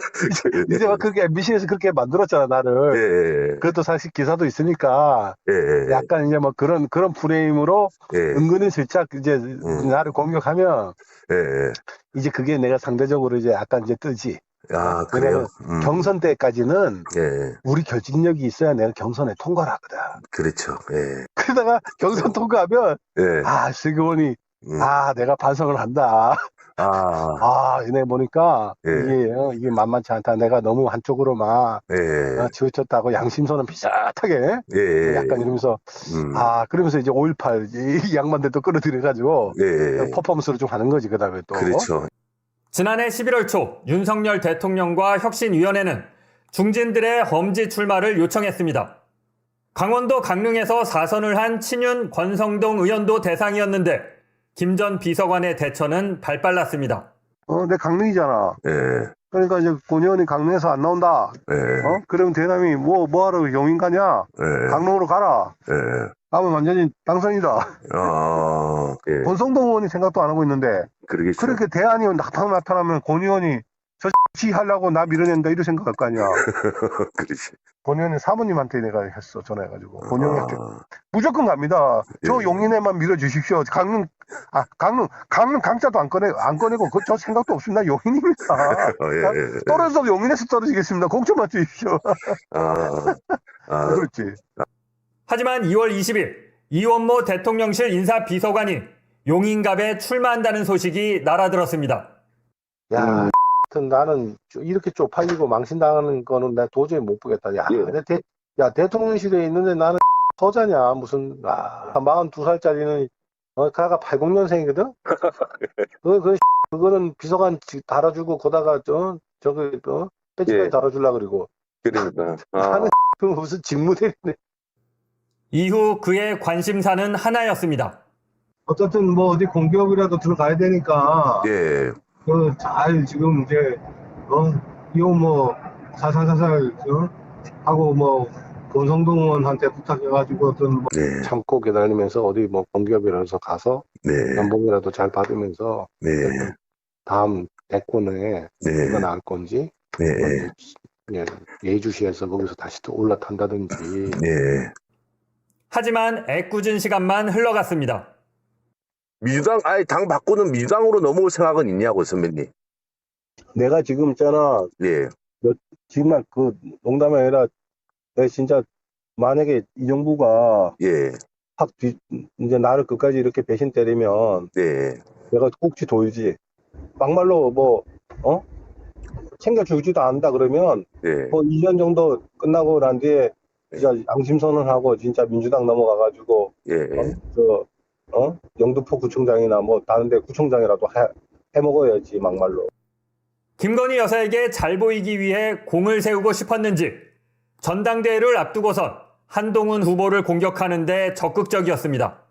이제 막 그렇게 MBC에서 그렇게 만들었잖아 나를. 예, 그것도 사실 기사도 있으니까 예, 예. 약간 이제 뭐 그런 프레임으로 예, 은근히 슬쩍 이제 나를 공격하면 예, 예. 이제 그게 내가 상대적으로 이제 약간 이제 뜨지. 아, 그래요? 왜냐면 경선 때까지는 예, 우리 결집력이 있어야 내가 경선에 통과를 하거든. 그렇죠. 예, 그러다가 경선 통과하면 예. 세계원이 내가 반성을 한다. 얘네 보니까 예. 이게 만만치 않다. 내가 너무 한쪽으로만 예, 지우쳤다고 양심선은 비슷하게 예, 약간 이러면서 그러면서 이제 5.18 이 양반들도 끌어들여가지고 예. 퍼포먼스를 좀 하는 거지. 그다음에 또 그렇죠. 지난해 11월 초 윤석열 대통령과 혁신위원회는 중진들의 험지 출마를 요청했습니다. 강원도 강릉에서 4선을 한 친윤 권성동 의원도 대상이었는데 김 전 비서관의 대처는 발빨랐습니다. 내 강릉이잖아. 예, 그러니까 이제 권 의원이 강릉에서 안 나온다. 예, 그러면 대남이 뭐하러 용인 가냐? 예, 강릉으로 가라. 예. 하면 완전히 당선이다. 예. 권성동 의원이 생각도 안 하고 있는데 그러겠죠. 그렇게 대안이 나타나면 권 의원이 저 하려고 나 밀어낸다 이런 생각할 거 아니야. 그렇지. 권 의원은 사모님한테 내가 했어. 전화해가지고. 권 의원한테 무조건 갑니다. 저 용인에만 밀어주십시오. 강릉 강자도 안 꺼내고 저 생각도 없습니다. 용인입니다. 예. 떨어져도 용인에서 떨어지겠습니다. 공천만 주십시오. 그렇지. 하지만 2월 20일 이원모 대통령실 인사비서관이 용인갑에 출마한다는 소식이 날아들었습니다. 야, 나는 이렇게 쪽팔리고 망신당하는 거는 내가 도저히 못 보겠다. 야, 대통령실에 있는데 나는 서자냐 무슨 42살짜리는 가가 80년생이거든. 그거는 비서관 달아주고 거다가 저기 배지까지 달아주려 그러고. 그러니까. 나는 그 무슨 직무대리네. 이후 그의 관심사는 하나였습니다. 어쨌든 뭐 어디 공기업이라도 들어가야 되니까. 예. 잘 지금 이제 이거 뭐 살살살살 하고 뭐 권성동 의원한테 부탁해가지고 어떤 네. 참고 기다리면서 어디 뭐 공기업이라서 가서 네. 연봉이라도 잘 받으면서 네. 다음 대권에 네. 누가 나올 건지 예주시에서 거기서 다시 또 올라탄다든지. 네. 하지만 애꿎은 시간만 흘러갔습니다. 민주당, 당 바꾸는 민주당으로 넘어올 생각은 있냐고, 선배님. 내가 지금 있잖아. 예. 정말 그 농담이 아니라 내가 진짜 만약에 이 정부가 예. 이제 나를 끝까지 이렇게 배신 때리면 네. 내가 꼭지 돌지. 막말로 챙겨주지도 않는다 그러면 네. 2년 끝나고 난 뒤에 진짜 양심선언하고 진짜 민주당 넘어가가지고 예. 영등포 구청장이나 뭐 다른 데 구청장이라도 해 먹어야지 막말로. 김건희 여사에게 잘 보이기 위해 공을 세우고 싶었는지 전당대회를 앞두고선 한동훈 후보를 공격하는 데 적극적이었습니다.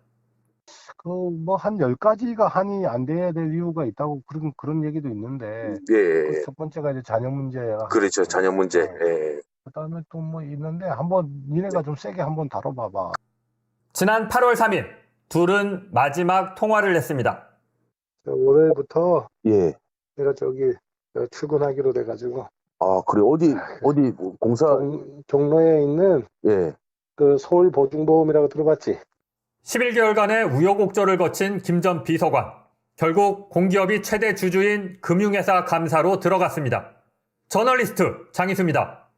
뭐 한 10가지가 한이 안 돼야 될 이유가 있다고 그런 얘기도 있는데. 예. 첫 번째가 이제 자녀 문제가. 그렇죠. 자녀 문제. 예. 그다음에 또 뭐 있는데 한번 니네가 좀 세게 한번 다뤄봐봐. 지난 8월 3일 둘은 마지막 통화를 했습니다. 월요일부터 예. 내가 출근하기로 돼가지고. 그래. 어디 공사. 종로에 있는 예. 그 서울보증보험이라고 들어봤지? 11개월간의 우여곡절을 거친 김 전 비서관. 결국 공기업이 최대 주주인 금융회사 감사로 들어갔습니다. 저널리스트 장희수입니다.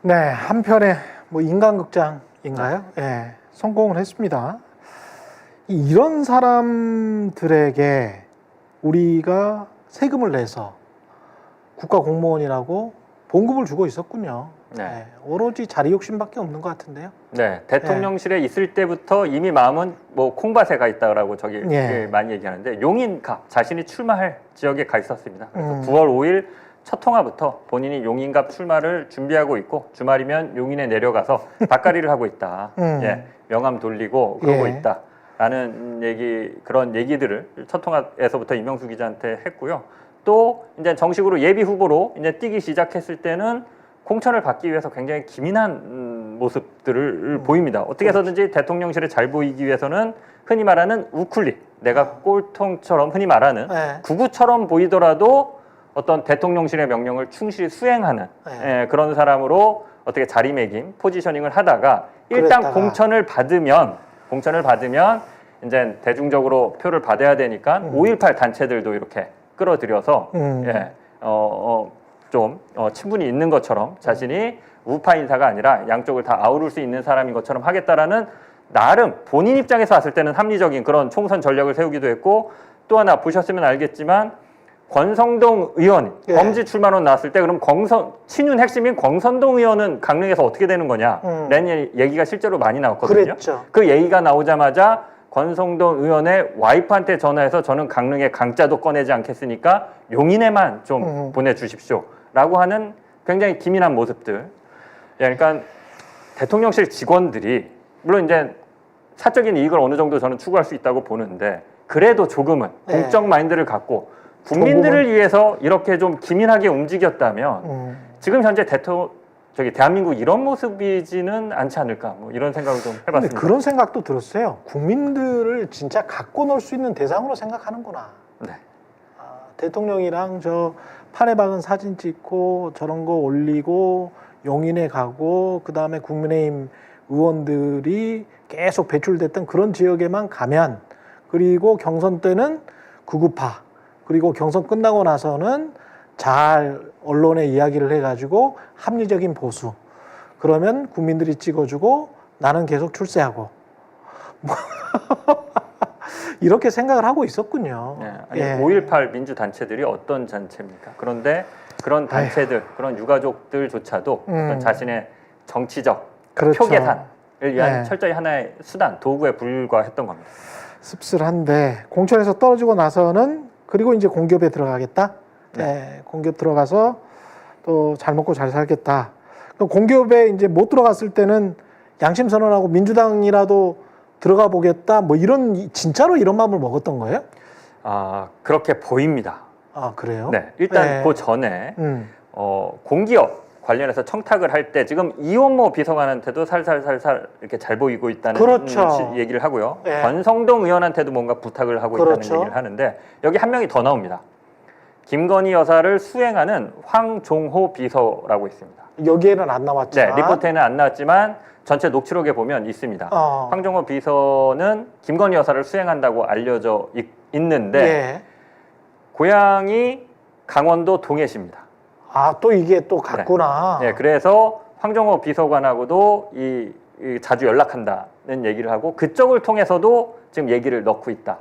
네, 한편에 뭐 인간극장 인가요? 예, 성공을 했습니다. 이런 사람들에게 우리가 세금을 내서 국가 공무원이라고 봉급을 주고 있었군요. 네. 예, 오로지 자리 욕심밖에 없는 것 같은데요. 네, 대통령실에 있을 때부터 이미 마음은 뭐 콩밭에 가 있다라고 저기 예. 많이 얘기하는데 용인갑 자신이 출마할 지역에 가 있었습니다. 그래서 9월 5일 첫 통화부터 본인이 용인갑 출마를 준비하고 있고 주말이면 용인에 내려가서 밭갈이를 하고 있다. 예, 명함 돌리고 그러고 예. 있다라는 그런 얘기들을 첫 통화에서부터 이명수 기자한테 했고요. 또 이제 정식으로 예비 후보로 이제 뛰기 시작했을 때는 공천을 받기 위해서 굉장히 기민한 모습들을 보입니다. 어떻게 해서든지 대통령실에 잘 보이기 위해서는 흔히 말하는 우쿨리, 내가 꼴통처럼 흔히 말하는 네. 구구처럼 보이더라도 어떤 대통령실의 명령을 충실히 수행하는 네. 그런 사람으로 어떻게 자리매김, 포지셔닝을 하다가 일단 그랬다가. 공천을 받으면 이제 대중적으로 표를 받아야 되니까 5.18 단체들도 이렇게 끌어들여서 좀 친분이 있는 것처럼 자신이 우파 인사가 아니라 양쪽을 다 아우를 수 있는 사람인 것처럼 하겠다라는 나름 본인 입장에서 봤을 때는 합리적인 그런 총선 전략을 세우기도 했고 또 하나 보셨으면 알겠지만 권성동 의원 예. 범지 출마론 나왔을 때 그럼 친윤 핵심인 권성동 의원은 강릉에서 어떻게 되는 거냐 라는 얘기가 실제로 많이 나왔거든요. 그랬죠. 그 얘기가 나오자마자 권성동 의원의 와이프한테 전화해서 저는 강릉에 강짜도 꺼내지 않겠으니까 용인에만 좀 보내주십시오 라고 하는 굉장히 기민한 모습들. 그러니까 대통령실 직원들이 물론 이제 사적인 이익을 어느 정도 저는 추구할 수 있다고 보는데 그래도 조금은 네. 공적 마인드를 갖고 국민들을 위해서 이렇게 좀 기민하게 움직였다면 지금 현재 대한민국 이런 모습이지는 않지 않을까 뭐 이런 생각을 좀 근데 해봤습니다. 그런 생각도 들었어요. 국민들을 진짜 갖고 놀 수 있는 대상으로 생각하는구나. 네. 대통령이랑 저 판에 박은 사진 찍고 저런 거 올리고 용인에 가고 그 다음에 국민의힘 의원들이 계속 배출됐던 그런 지역에만 가면 그리고 경선 때는 극우파 그리고 경선 끝나고 나서는 잘 언론에 이야기를 해가지고 합리적인 보수 그러면 국민들이 찍어주고 나는 계속 출세하고 이렇게 생각을 하고 있었군요. 네, 아니, 예. 5.18 민주단체들이 어떤 단체입니까? 그런데 그런 단체들, 그런 유가족들조차도 어떤 자신의 정치적 그렇죠. 표 계산을 위한 네. 철저히 하나의 수단, 도구에 불과했던 겁니다. 씁쓸한데 공천에서 떨어지고 나서는 그리고 이제 공기업에 들어가겠다. 네, 공기업 들어가서 또 잘 먹고 잘 살겠다. 공기업에 이제 못 들어갔을 때는 양심 선언하고 민주당이라도 들어가 보겠다. 뭐 이런 진짜로 이런 마음을 먹었던 거예요? 아 그렇게 보입니다. 아 그래요? 네, 일단 네. 그 전에 공기업 관련해서 청탁을 할 때 지금 이원모 비서관한테도 살살살살 이렇게 잘 보이고 있다는 그렇죠. 얘기를 하고요. 네. 권성동 의원한테도 뭔가 부탁을 하고 그렇죠. 있다는 얘기를 하는데 여기 한 명이 더 나옵니다. 김건희 여사를 수행하는 황종호 비서라고 있습니다. 여기에는 안 나왔지만 네, 리포트에는 안 나왔지만 전체 녹취록에 보면 있습니다. 황종호 비서는 김건희 여사를 수행한다고 알려져 있는데 예. 고향이 강원도 동해시입니다. 아 또 이게 또 같구나. 네, 그래서 황종호 비서관하고도 자주 연락한다는 얘기를 하고 그쪽을 통해서도 지금 얘기를 넣고 있다.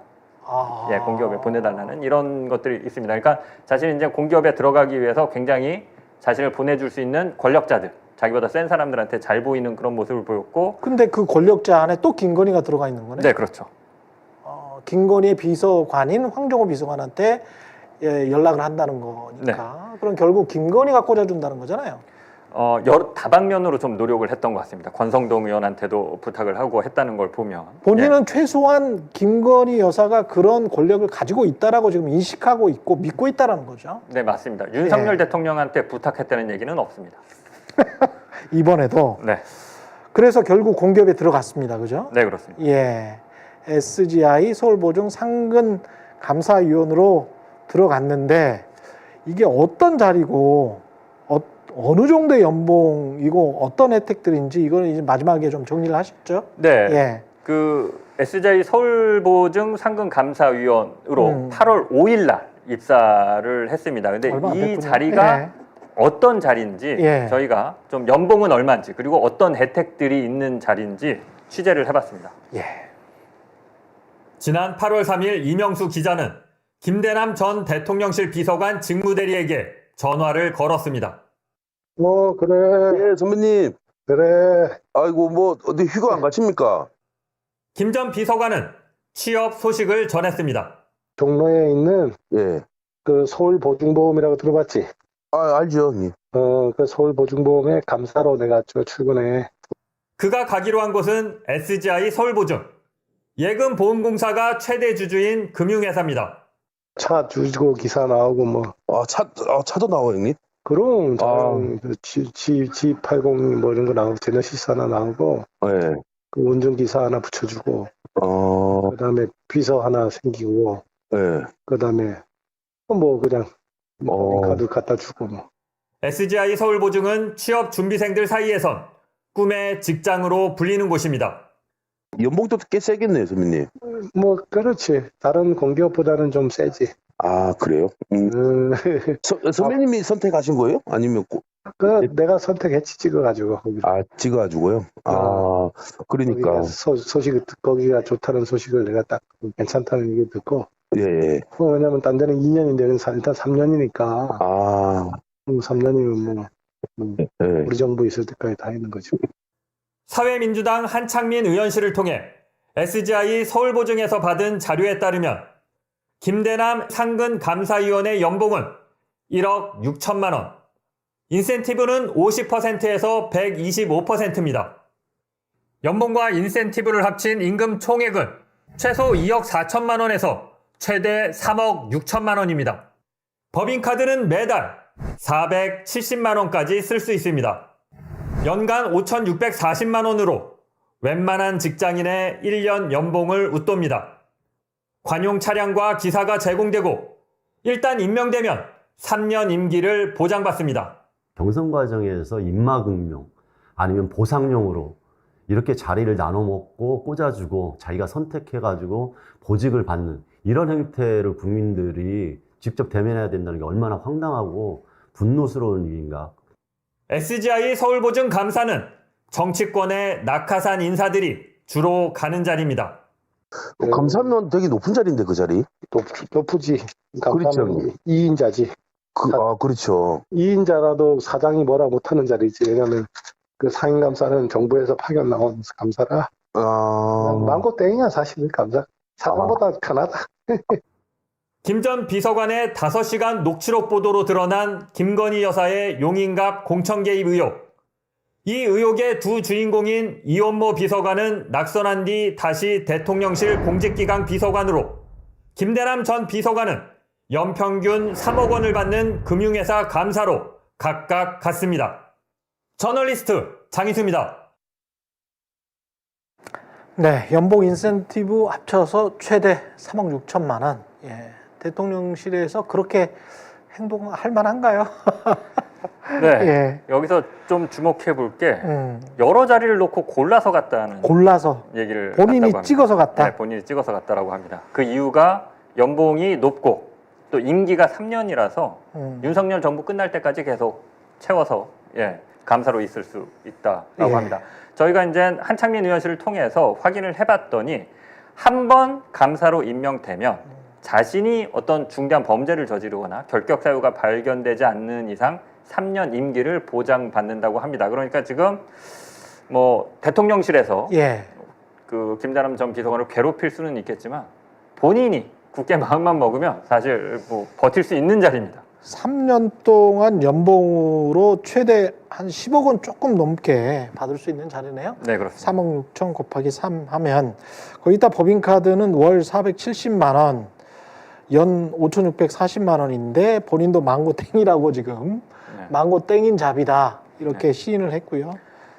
아. 예, 공기업에 보내달라는 이런 것들이 있습니다. 그러니까 자신이 이제 공기업에 들어가기 위해서 굉장히 자신을 보내줄 수 있는 권력자들, 자기보다 센 사람들한테 잘 보이는 그런 모습을 보였고. 근데 그 권력자 안에 또 김건희가 들어가 있는 거네. 네, 그렇죠. 김건희의 비서관인 황종호 비서관한테 연락을 한다는 거니까. 그럼 결국 김건희가 꽂아준다는 거잖아요. 여러 다방면으로 좀 노력을 했던 것 같습니다. 권성동 의원한테도 부탁을 하고 했다는 걸 보면 본인은 최소한 김건희 여사가 그런 권력을 가지고 있다라고 지금 인식하고 있고 믿고 있다라는 거죠. 네, 맞습니다. 윤석열 대통령한테 부탁했다는 얘기는 없습니다. 이번에도. 네. 그래서 결국 공기업에 들어갔습니다. 그죠? 네, 그렇습니다. 예. SGI 서울보증 상근 감사위원으로 들어갔는데 이게 어떤 자리고 어느 정도의 연봉이고 어떤 혜택들인지 이거는 이제 마지막에 좀 정리를 하셨죠? 네. 예. 그 SGI 서울보증 상근 감사위원으로 8월 5일 날 입사를 했습니다. 근데 얼마 안 이 됐군요. 자리가 예. 어떤 자리인지 예. 저희가 좀 연봉은 얼마인지 그리고 어떤 혜택들이 있는 자리인지 취재를 해봤습니다. 예. 지난 8월 3일 이명수 기자는 김대남 전 대통령실 비서관 직무대리에게 전화를 걸었습니다. 그래. 예, 선배님. 그래. 아이고, 뭐, 어디 휴가 안 가십니까? 김 전 비서관은 취업 소식을 전했습니다. 종로에 있는 예. 그 서울보증보험이라고 들어봤지? 아, 알죠, 형님. 그 서울보증보험의 감사로 내가 출근해. 그가 가기로 한 곳은 SGI 서울보증. 예금보험공사가 최대 주주인 금융회사입니다. 차 주고 기사 나오고 뭐. 차도 나와, 형님? 그럼 G80 뭐 이런 거 나오고 제너시스 하나 나오고 예. 그 운전기사 하나 붙여주고 그다음에 비서 하나 생기고 예. 그다음에 뭐 그냥 카드 갖다 주고 뭐. SGI 서울보증은 취업 준비생들 사이에선 꿈의 직장으로 불리는 곳입니다. 연봉도 꽤 세겠네요, 선배님. 뭐 그렇지. 다른 공기업보다는 좀 세지. 아, 그래요? 선배님이 선택하신 거예요? 아니면 내가 선택했지 찍어가지고 거기를. 찍어가지고요? 그러니까. 거기가 좋다는 소식을 내가 딱 괜찮다는 얘기 듣고. 예. 왜냐면 딴 데는 2년인데 일단 3년이니까. 3년이면 우리 정부 있을 때까지 다 있는 거지. 사회민주당 한창민 의원실을 통해 SGI 서울보증에서 받은 자료에 따르면 김대남 상근감사위원의 연봉은 1억 6천만 원, 인센티브는 50%에서 125%입니다. 연봉과 인센티브를 합친 임금 총액은 최소 2억 4천만 원에서 최대 3억 6천만 원입니다. 법인카드는 매달 470만 원까지 쓸 수 있습니다. 연간 5,640만 원으로 웬만한 직장인의 1년 연봉을 웃돕니다. 관용 차량과 기사가 제공되고 일단 임명되면 3년 임기를 보장받습니다. 경선 과정에서 인마금용 아니면 보상용으로 이렇게 자리를 나눠 먹고 꽂아주고 자기가 선택해가지고 보직을 받는 이런 행태를 국민들이 직접 대면해야 된다는 게 얼마나 황당하고 분노스러운 일인가. SGI 서울보증 감사는 정치권의 낙하산 인사들이 주로 가는 자리입니다. 감사면 되게 높은 자리인데, 그 자리? 높지. 그렇죠. 2인자지. 그렇죠. 2인자라도 사장이 뭐라 못하는 자리지. 왜냐면 그 상임감사는 정부에서 파견 나온 감사라. 많고 땡이야, 사실 감사. 사장보다 편하다. 김 전 비서관의 5시간 녹취록 보도로 드러난 김건희 여사의 용인갑 공천 개입 의혹. 이 의혹의 두 주인공인 이원모 비서관은 낙선한 뒤 다시 대통령실 공직기강 비서관으로, 김대남 전 비서관은 연평균 3억 원을 받는 금융회사 감사로 각각 갔습니다. 저널리스트 장희수입니다. 네, 연봉 인센티브 합쳐서 최대 3억 6천만 원. 예, 대통령실에서 그렇게 행동할 만한가요? 네, 예. 여기서 좀 주목해 볼 게 여러 자리를 놓고 골라서 갔다는 얘기를 본인이 했다고 찍어서 갔다. 네, 본인이 찍어서 갔다라고 합니다. 그 이유가 연봉이 높고 또 임기가 3년이라서 윤석열 정부 끝날 때까지 계속 채워서 감사로 있을 수 있다라고 합니다. 저희가 이제 한창민 의원실을 통해서 확인을 해봤더니 한 번 감사로 임명되면 자신이 어떤 중대한 범죄를 저지르거나 결격 사유가 발견되지 않는 이상 3년 임기를 보장받는다고 합니다. 그러니까 지금 뭐 대통령실에서 그 김대남 전 비서관을 괴롭힐 수는 있겠지만 본인이 굳게 마음만 먹으면 사실 뭐 버틸 수 있는 자리입니다. 3년 동안 연봉으로 최대 한 10억 원 조금 넘게 받을 수 있는 자리네요. 네, 그렇습니다. 3억 6천 곱하기 3 하면 거기다 법인카드는 월 470만 원, 연 5,640만 원인데 본인도 망고땡이라고 지금 망고땡인 잡이다 이렇게 시인을 했고요.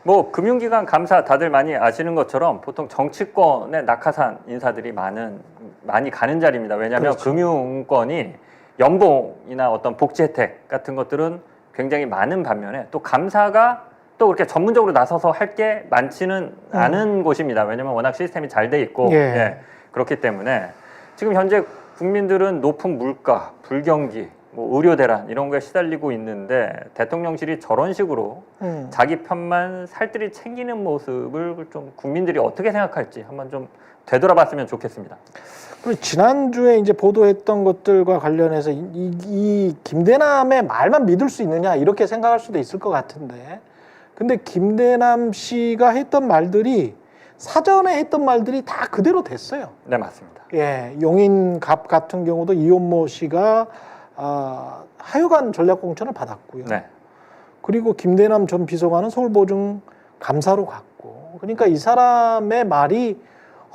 뭐 금융기관 감사 다들 많이 아시는 것처럼 보통 정치권의 낙하산 인사들이 많이 가는 자리입니다. 왜냐하면 그렇죠. 금융권이 연봉이나 어떤 복지 혜택 같은 것들은 굉장히 많은 반면에 또 감사가 또 그렇게 전문적으로 나서서 할 게 많지는 않은 곳입니다. 왜냐하면 워낙 시스템이 잘 돼 있고 그렇기 때문에 지금 현재 국민들은 높은 물가, 불경기, 뭐 의료 대란 이런 거에 시달리고 있는데 대통령실이 저런 식으로 자기 편만 살뜰히 챙기는 모습을 좀 국민들이 어떻게 생각할지 한번 좀 되돌아봤으면 좋겠습니다. 그리고 지난주에 이제 보도했던 것들과 관련해서 이 김대남의 말만 믿을 수 있느냐 이렇게 생각할 수도 있을 것 같은데, 근데 김대남 씨가 했던 말들이 사전에 했던 말들이 다 그대로 됐어요. 네, 맞습니다. 예, 용인갑 같은 경우도 이원모 씨가 하여간 전략공천을 받았고요. 네. 그리고 김대남 전 비서관은 서울보증 감사로 갔고, 그러니까 이 사람의 말이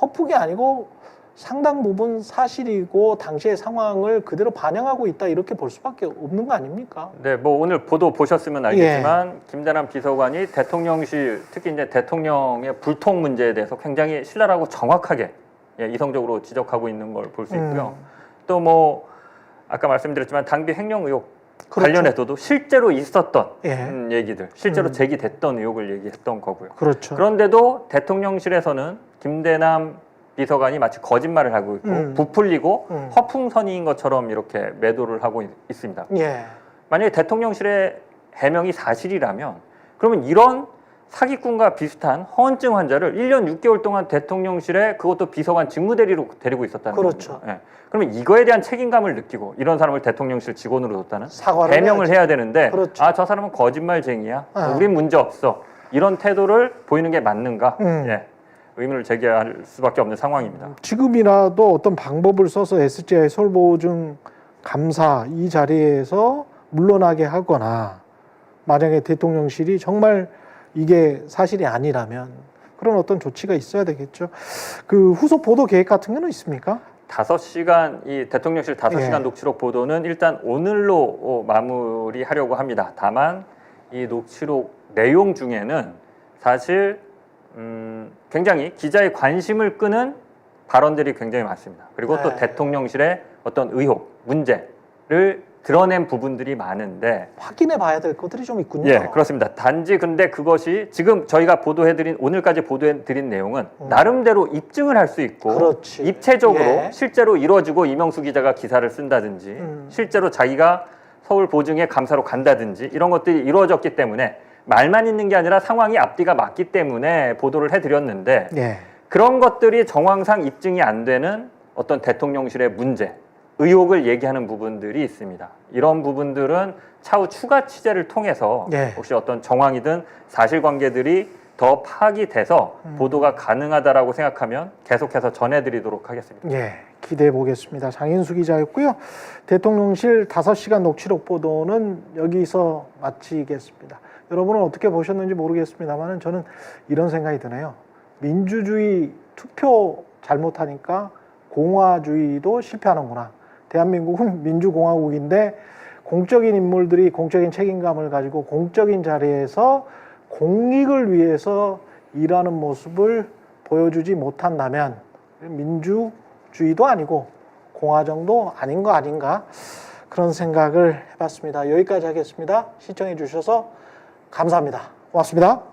헛북이 아니고 상당 부분 사실이고 당시의 상황을 그대로 반영하고 있다 이렇게 볼 수밖에 없는 거 아닙니까? 네, 뭐 오늘 보도 보셨으면 알겠지만 김대남 비서관이 대통령실, 특히 이제 대통령의 불통 문제에 대해서 굉장히 신랄하고 정확하게 이성적으로 지적하고 있는 걸 볼 수 있고요. 또 뭐 아까 말씀드렸지만 당비 횡령 의혹 그렇죠. 관련해서도 실제로 있었던 예. 얘기들, 실제로 제기됐던 의혹을 얘기했던 거고요. 그렇죠. 그런데도 대통령실에서는 김대남 비서관이 마치 거짓말을 하고 있고 부풀리고 허풍선의인 것처럼 이렇게 매도를 하고 있습니다. 예. 만약에 대통령실의 해명이 사실이라면 그러면 이런 사기꾼과 비슷한 허언증 환자를 1년 6개월 동안 대통령실에 그것도 비서관 직무대리로 데리고 있었다는 그렇죠. 겁니다. 예. 그러면 이거에 대한 책임감을 느끼고 이런 사람을 대통령실 직원으로 뒀다는 사과를 해명을 해야지. 해야 되는데 그렇죠. 아, 저 사람은 거짓말쟁이야. 우린 문제 없어. 이런 태도를 보이는 게 맞는가? 예. 의문을 제기할 수밖에 없는 상황입니다. 지금이라도 어떤 방법을 써서 SGI 서울보증 감사 이 자리에서 물러나게 하거나, 만약에 대통령실이 정말 이게 사실이 아니라면 그런 어떤 조치가 있어야 되겠죠. 그 후속 보도 계획 같은 건 있습니까? 5시간, 이 대통령실 5시간 예. 녹취록 보도는 일단 오늘로 마무리하려고 합니다. 다만 이 녹취록 내용 중에는 사실 굉장히 기자의 관심을 끄는 발언들이 굉장히 많습니다. 그리고 또 네. 대통령실의 어떤 의혹, 문제를 드러낸 부분들이 많은데 확인해 봐야 될 것들이 좀 있군요. 예, 그렇습니다. 단지 근데 그것이 지금 저희가 보도해드린, 오늘까지 보도해드린 내용은 나름대로 입증을 할 수 있고 그렇지. 입체적으로 예. 실제로 이루어지고 이명수 기자가 기사를 쓴다든지 실제로 자기가 서울 보증에 감사로 간다든지 이런 것들이 이루어졌기 때문에 말만 있는 게 아니라 상황이 앞뒤가 맞기 때문에 보도를 해드렸는데 예. 그런 것들이 정황상 입증이 안 되는 어떤 대통령실의 문제, 의혹을 얘기하는 부분들이 있습니다. 이런 부분들은 차후 추가 취재를 통해서 예. 혹시 어떤 정황이든 사실관계들이 더 파악이 돼서 보도가 가능하다라고 생각하면 계속해서 전해드리도록 하겠습니다. 예, 기대해 보겠습니다. 장인수 기자였고요. 대통령실 5시간 녹취록 보도는 여기서 마치겠습니다. 여러분은 어떻게 보셨는지 모르겠습니다만 저는 이런 생각이 드네요. 민주주의 투표 잘못하니까 공화주의도 실패하는구나. 대한민국은 민주공화국인데 공적인 인물들이 공적인 책임감을 가지고 공적인 자리에서 공익을 위해서 일하는 모습을 보여주지 못한다면 민주주의도 아니고 공화정도 아닌 거 아닌가, 그런 생각을 해봤습니다. 여기까지 하겠습니다. 시청해 주셔서 감사합니다. 고맙습니다.